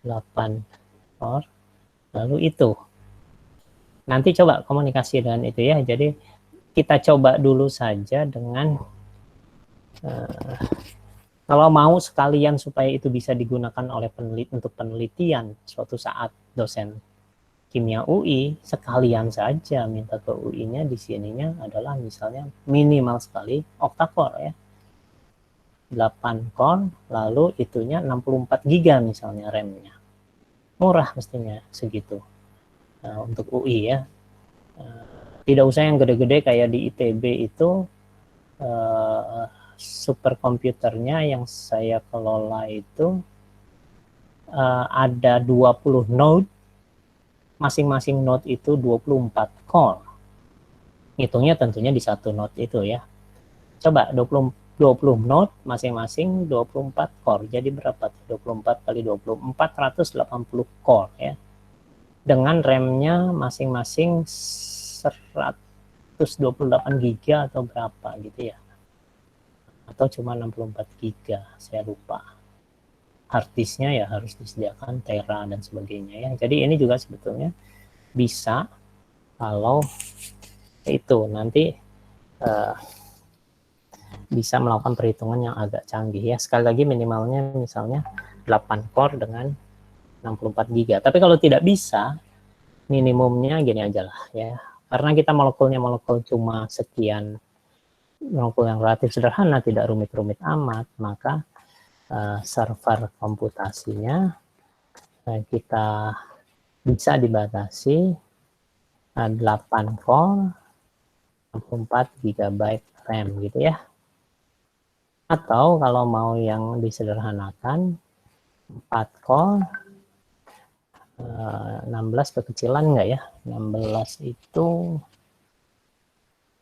8 core. Lalu itu. Nanti coba komunikasi dengan itu ya. Jadi kita coba dulu saja dengan kalau mau sekalian supaya itu bisa digunakan oleh untuk penelitian suatu saat dosen kimia UI, sekalian saja minta ke UI-nya di sininya adalah misalnya minimal sekali octa-core ya. 8 core, lalu itunya 64 GB misalnya RAM-nya. Murah mestinya segitu. Untuk UI ya. Tidak usah yang gede-gede kayak di ITB itu superkomputernya yang saya kelola itu ada 20 node, masing-masing node itu 24 core. Hitungnya tentunya di satu node itu ya. Coba 20 node masing-masing 24 core. Jadi berapa? 24 kali 20, 480 core ya. Dengan RAM-nya masing-masing 128 GB atau berapa gitu ya. Atau cuma 64 GB, saya lupa. Hard disk-nya ya harus disediakan tera dan sebagainya ya. Jadi ini juga sebetulnya bisa kalau itu nanti bisa melakukan perhitungan yang agak canggih ya. Sekali lagi minimalnya misalnya 8 core dengan 64 GB. Tapi kalau tidak bisa, minimumnya gini aja lah ya. Karena kita molekul cuma sekian, molekul yang relatif sederhana, tidak rumit-rumit amat, maka server komputasinya kita bisa dibatasi 8 core 64 GB RAM gitu ya. Atau kalau mau yang disederhanakan 4 core 16 kekecilan enggak ya, 16 itu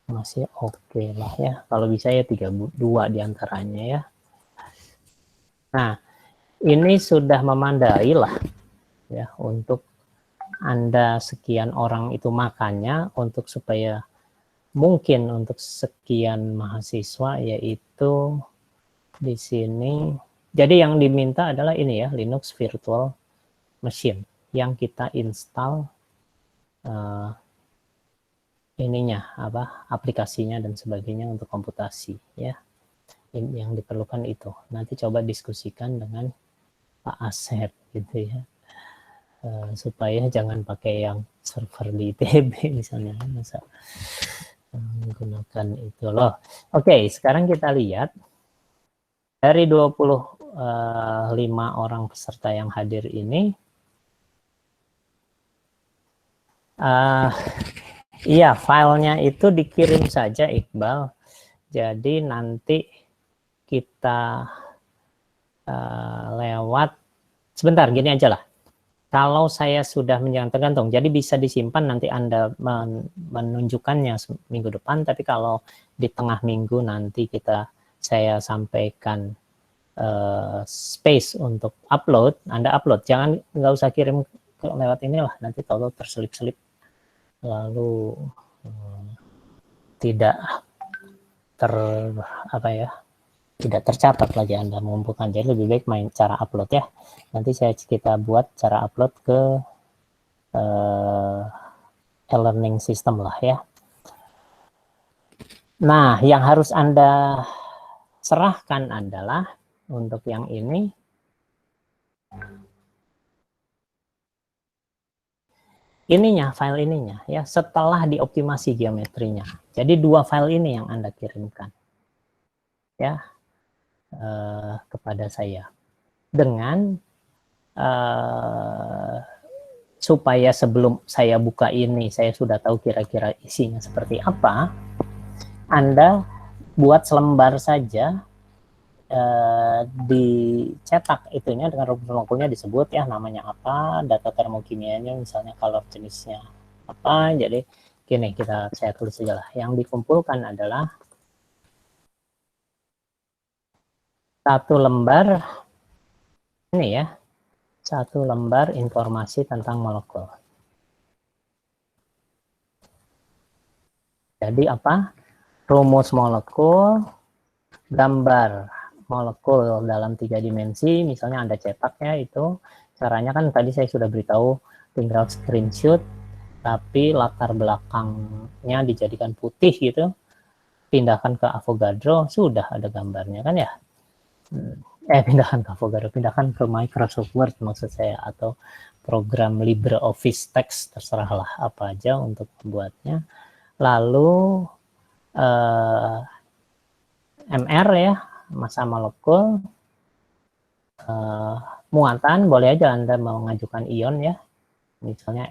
masih oke lah ya, kalau bisa ya 32 diantaranya ya. Nah ini sudah memandai lah ya untuk Anda sekian orang itu makannya, untuk supaya mungkin untuk sekian mahasiswa, yaitu di sini. Jadi yang diminta adalah ini ya, Linux Virtual Machine yang kita install ininya apa, aplikasinya dan sebagainya untuk komputasi ya. Yang diperlukan itu. Nanti coba diskusikan dengan Pak Asep gitu ya. Supaya jangan pakai yang server di ITB misalnya, masa menggunakan itu loh. Oke, sekarang kita lihat dari 25 orang peserta yang hadir ini, iya filenya itu dikirim saja Iqbal. Jadi nanti kita lewat, sebentar gini aja lah. Kalau saya sudah menjalankan, tergantung, jadi bisa disimpan nanti Anda menunjukkannya minggu depan, tapi kalau di tengah minggu nanti saya sampaikan space untuk upload, Anda upload, nggak usah kirim lewat inilah, nanti kalau terselip-selip lalu tidak tidak tercatat lagi Anda mengumpulkan. Jadi lebih baik main cara upload ya. Nanti kita buat cara upload ke e-learning system lah ya. Nah, yang harus Anda serahkan adalah untuk yang ini file ininya ya, setelah dioptimasi geometrinya. Jadi 2 file ini yang Anda kirimkan ya kepada saya, dengan supaya sebelum saya buka ini saya sudah tahu kira-kira isinya seperti apa. Anda buat selembar saja, dicetak itunya dengan rumus molekulnya disebut ya, namanya apa, data termokimianya misalnya, color jenisnya apa. Jadi gini, saya tulis saja lah. Yang dikumpulkan adalah satu lembar ini ya, satu lembar informasi tentang molekul. Jadi apa? Rumus molekul, gambar molekul dalam 3 dimensi, misalnya Anda cetak ya, itu caranya kan tadi saya sudah beritahu, tinggal screenshot, tapi latar belakangnya dijadikan putih gitu, pindahkan ke Avogadro, sudah ada gambarnya kan ya. Pindahkan ke Avogadro, pindahkan ke Microsoft Word maksud saya, atau program LibreOffice Text, terserahlah apa aja untuk membuatnya. Lalu MR ya, massa molekul, muatan boleh aja Anda mau mengajukan ion ya, misalnya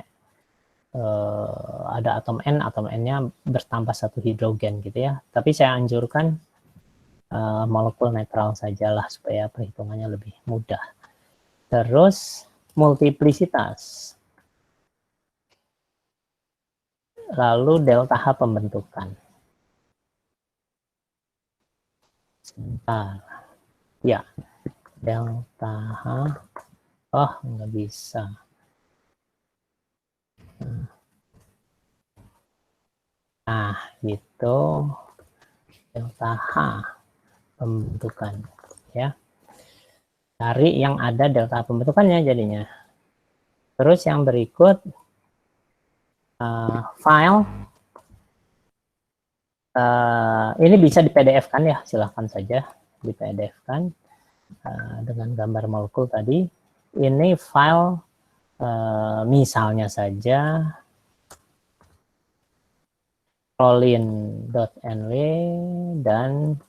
ada atom N-nya bertambah 1 hidrogen gitu ya, tapi saya anjurkan molekul netral sajalah supaya perhitungannya lebih mudah. Terus multiplisitas. Lalu delta H pembentukan. Sebentar. Ya, delta H. Oh, nggak bisa. Nah, gitu. Delta H pembentukan. Ya. Cari yang ada delta pembentukannya jadinya. Terus yang berikut, file. Ini bisa di PDF kan ya, silahkan saja di PDF kan dengan gambar molekul tadi. Ini file misalnya saja prolin.nw dan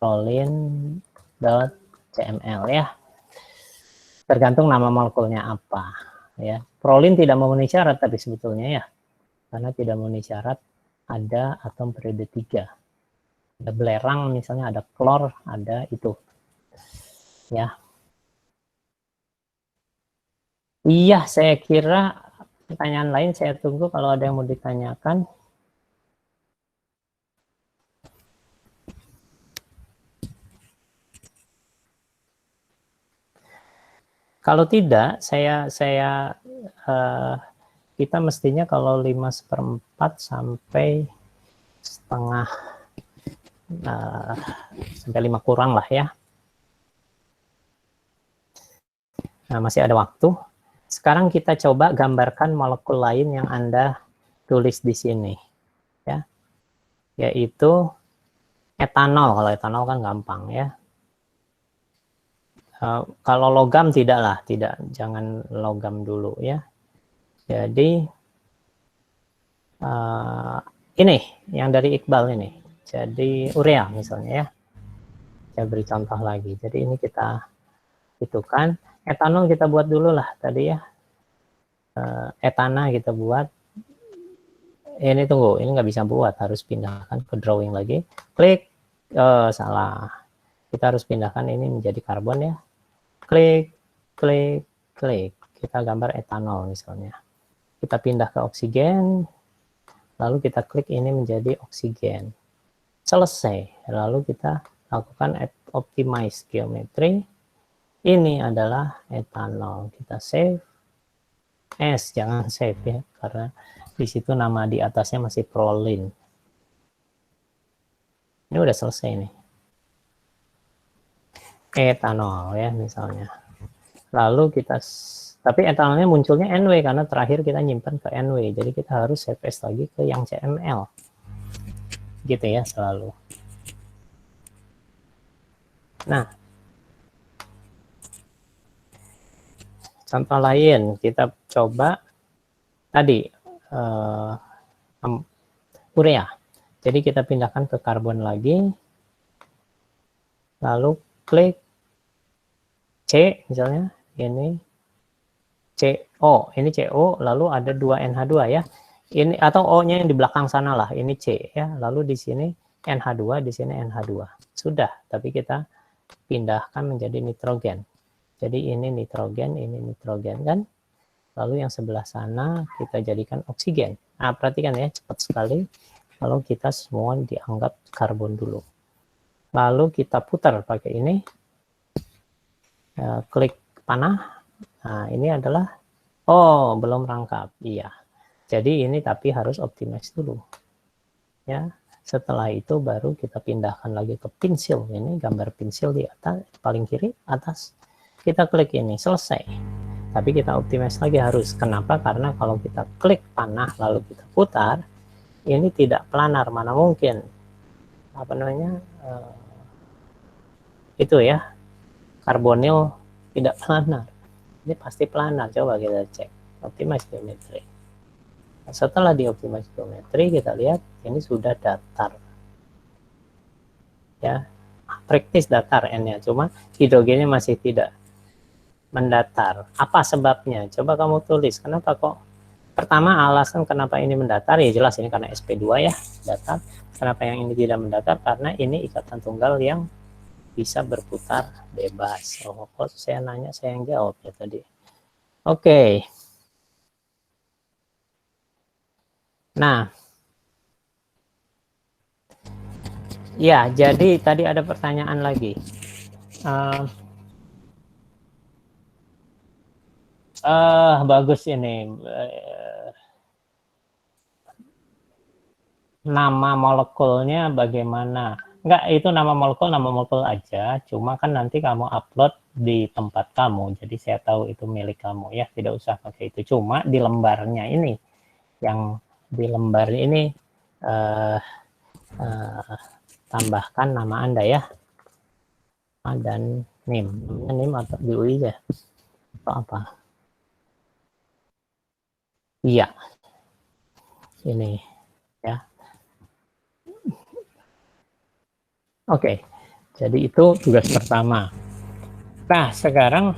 prolin.cml ya. Tergantung nama molekulnya apa ya. Prolin tidak memenuhi syarat tapi sebetulnya ya. Karena tidak memenuhi syarat ada atom periode 3. Ada belerang misalnya, ada klor, ada itu. Ya. Iya, saya kira pertanyaan lain saya tunggu kalau ada yang mau ditanyakan. Kalau tidak, kita mestinya kalau 5/4 sampai setengah sampai 5 kurang lah ya. Nah, masih ada waktu. Sekarang kita coba gambarkan molekul lain yang Anda tulis di sini. Ya. Yaitu etanol. Kalau etanol kan gampang ya. Kalau logam tidak, jangan logam dulu ya. Jadi ini yang dari Iqbal ini. Jadi urea misalnya ya. Saya beri contoh lagi. Jadi ini kita hitungkan. Etanol kita buat dulu lah tadi ya. Etana kita buat. Ini tunggu, ini nggak bisa buat, harus pindahkan ke drawing lagi. Klik, salah. Kita harus pindahkan ini menjadi karbon ya. Klik, klik, klik. Kita gambar etanol misalnya. Kita pindah ke oksigen, lalu kita klik ini menjadi oksigen. Selesai. Lalu kita lakukan optimize geometry. Ini adalah etanol. Kita save. Jangan save ya, karena di situ nama di atasnya masih prolin. Ini udah selesai nih. Etanol ya misalnya. Lalu kita, tapi etanolnya munculnya NW karena terakhir kita nyimpan ke NW. Jadi kita harus save as lagi ke yang CML. Gitu ya selalu. Nah, contoh lain kita coba tadi urea. Jadi kita pindahkan ke karbon lagi, lalu klik C misalnya, ini CO, ini CO, lalu ada 2 NH2 ya. Ini atau O-nya yang di belakang sana lah, ini C ya. Lalu di sini NH2, di sini NH2. Sudah, tapi kita pindahkan menjadi nitrogen. Jadi ini nitrogen kan. Lalu yang sebelah sana kita jadikan oksigen. Nah, perhatikan ya, cepat sekali. Lalu kita semua dianggap karbon dulu. Lalu kita putar pakai ini. Klik panah. Nah, ini adalah, oh, belum rangkap. Iya. Jadi ini tapi harus optimize dulu. Ya. Setelah itu baru kita pindahkan lagi ke pensil. Ini gambar pensil di atas, paling kiri, atas. Kita klik ini, selesai. Tapi kita optimize lagi harus. Kenapa? Karena kalau kita klik panah lalu kita putar, ini tidak planar, mana mungkin. Apa namanya? Itu ya. Karbonil tidak planar. Ini pasti planar. Coba kita cek. Optimize geometry. Setelah di optimize geometry, kita lihat ini sudah datar. Ya. Praktis datar N-nya. Cuma hidrogennya masih tidak mendatar. Apa sebabnya? Coba kamu tulis. Kenapa kok? Pertama, alasan kenapa ini mendatar, ya jelas ini karena sp2 ya, datar. Kenapa yang ini tidak mendatar? Karena ini ikatan tunggal yang bisa berputar bebas. Oh, kok saya nanya saya yang jawab ya tadi. Oke. Nah, ya jadi tadi ada pertanyaan lagi. Bagus ini. Nama molekulnya bagaimana? Enggak, itu nama molekul aja. Cuma kan nanti kamu upload di tempat kamu. Jadi saya tahu itu milik kamu ya. Tidak usah pakai itu. Cuma di lembarnya ini, yang di lembar ini uh, uh, tambahkan nama Anda ya. Dan NIM. NIM atau di UI ya? Atau apa? Iya. Ini ya. Oke. Jadi itu tugas pertama. Nah, sekarang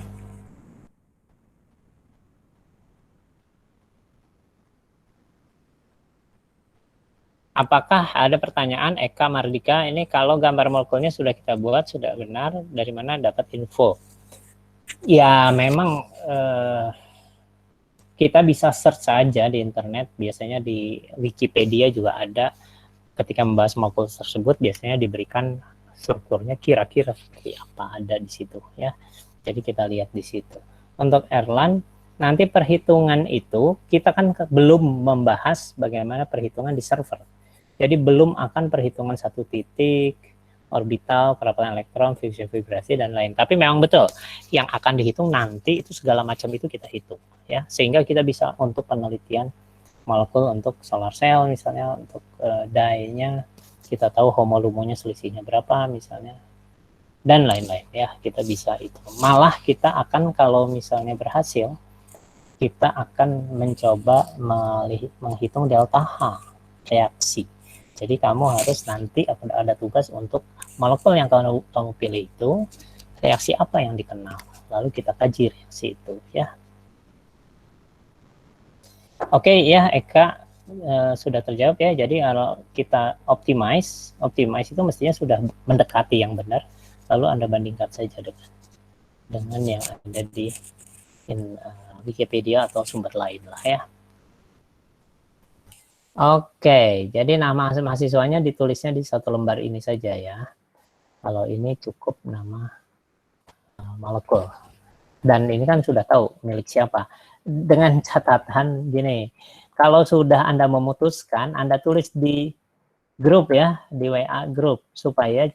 apakah ada pertanyaan Eka Mardika ini kalau gambar molekulnya sudah kita buat, sudah benar, dari mana dapat info? Ya memang kita bisa search saja di internet, biasanya di Wikipedia juga ada. Ketika membahas molekul tersebut biasanya diberikan strukturnya kira-kira seperti apa, ada di situ ya. Jadi kita lihat di situ. Untuk Erlan, nanti perhitungan itu kita kan belum membahas bagaimana perhitungan di server. Jadi belum akan perhitungan satu titik, orbital, kerapatan elektron, fusion vibrasi dan lain. Tapi memang betul yang akan dihitung nanti itu segala macam itu kita hitung ya, sehingga kita bisa untuk penelitian molekul untuk solar cell misalnya, untuk dye-nya kita tahu homolumonya selisihnya berapa misalnya, dan lain-lain ya, kita bisa itu. Malah kita akan kalau misalnya berhasil, kita akan mencoba menghitung delta H reaksi. Jadi kamu harus nanti ada tugas untuk molekul yang kamu pilih itu reaksi apa yang dikenal, lalu kita kaji reaksi itu ya. Oke ya Eka, sudah terjawab ya. Jadi kalau kita optimize itu mestinya sudah mendekati yang benar, lalu Anda bandingkan saja dengan yang ada di Wikipedia atau sumber lain lah ya. Oke, jadi nama mahasiswanya ditulisnya di satu lembar ini saja ya. Kalau ini cukup nama molekul. Dan ini kan sudah tahu milik siapa. Dengan catatan gini, kalau sudah Anda memutuskan, Anda tulis di grup ya, di WA grup, supaya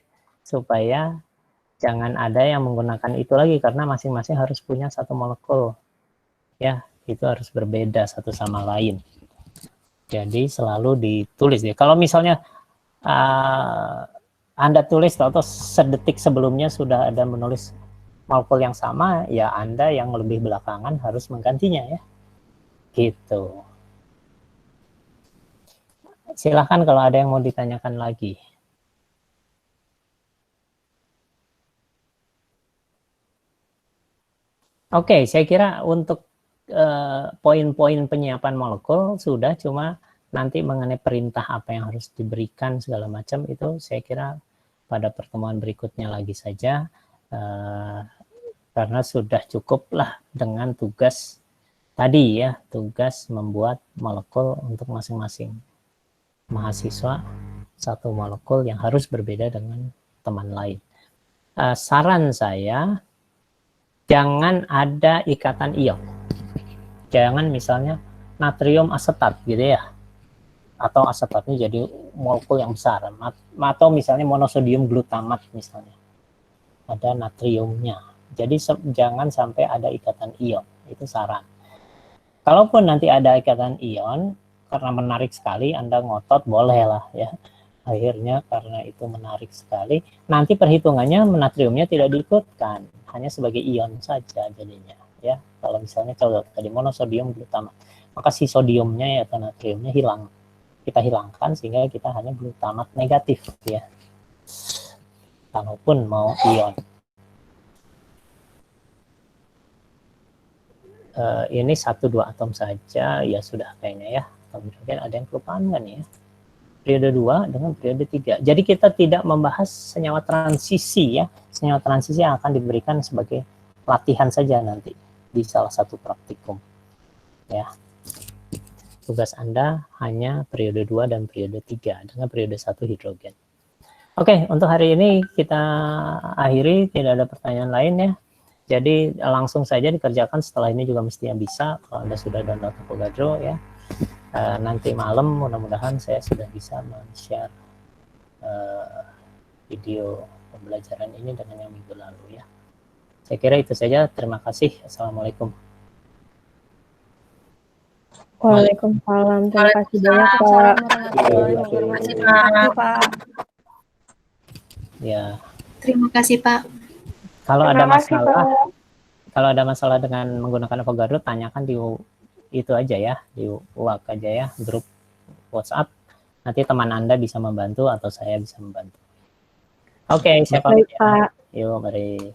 jangan ada yang menggunakan itu lagi, karena masing-masing harus punya satu molekul ya, itu harus berbeda satu sama lain. Jadi selalu ditulis ya. Kalau misalnya Anda tulis atau sedetik sebelumnya sudah ada menulis molekul yang sama, ya Anda yang lebih belakangan harus menggantinya ya. Gitu. Silahkan kalau ada yang mau ditanyakan lagi. Oke, saya kira untuk poin-poin penyiapan molekul sudah, cuma nanti mengenai perintah apa yang harus diberikan segala macam itu saya kira pada pertemuan berikutnya lagi saja, karena sudah cukuplah dengan tugas tadi ya, tugas membuat molekul untuk masing-masing mahasiswa, satu molekul yang harus berbeda dengan teman lain. Saran saya, jangan ada ikatan ion. Jangan misalnya natrium asetat gitu ya, atau asetatnya jadi molekul yang besar, atau misalnya monosodium glutamat misalnya, ada natriumnya. Jadi jangan sampai ada ikatan ion, itu saran. Kalaupun nanti ada ikatan ion, karena menarik sekali, Anda ngotot boleh lah ya. Akhirnya karena itu menarik sekali, nanti perhitungannya natriumnya tidak diikutkan, hanya sebagai ion saja jadinya ya. Kalau misalnya kalau tadi monosodium glutamat, maka si sodiumnya ya atau natriumnya hilang, kita hilangkan sehingga kita hanya glutamat negatif ya, kalaupun mau ion. Ini 1-2 atom saja ya sudah kayaknya ya, atau mungkin ada yang kelupaan kan ya. periode 2 dengan periode 3. Jadi kita tidak membahas senyawa transisi ya. Senyawa transisi yang akan diberikan sebagai latihan saja nanti di salah satu praktikum. Ya. Tugas Anda hanya periode 2 dan periode 3 dengan periode 1 hidrogen. Oke, untuk hari ini kita akhiri, tidak ada pertanyaan lain ya. Jadi langsung saja dikerjakan, setelah ini juga mestinya bisa kalau Anda sudah download Avogadro ya. Nanti malam mudah-mudahan saya sudah bisa men-share video pembelajaran ini dengan yang minggu lalu ya. Saya kira itu saja. Terima kasih. Assalamualaikum. Waalaikumsalam. Terima kasih banyak Pak. Terima kasih Pak. Ya. Terima kasih Pak. Kalau ada masalah dengan menggunakan Avogadro, tanyakan di itu aja ya, di WhatsApp aja ya, grup WhatsApp. Nanti teman Anda bisa membantu atau saya bisa membantu. Oke, saya pamit ya. Yuk, mari.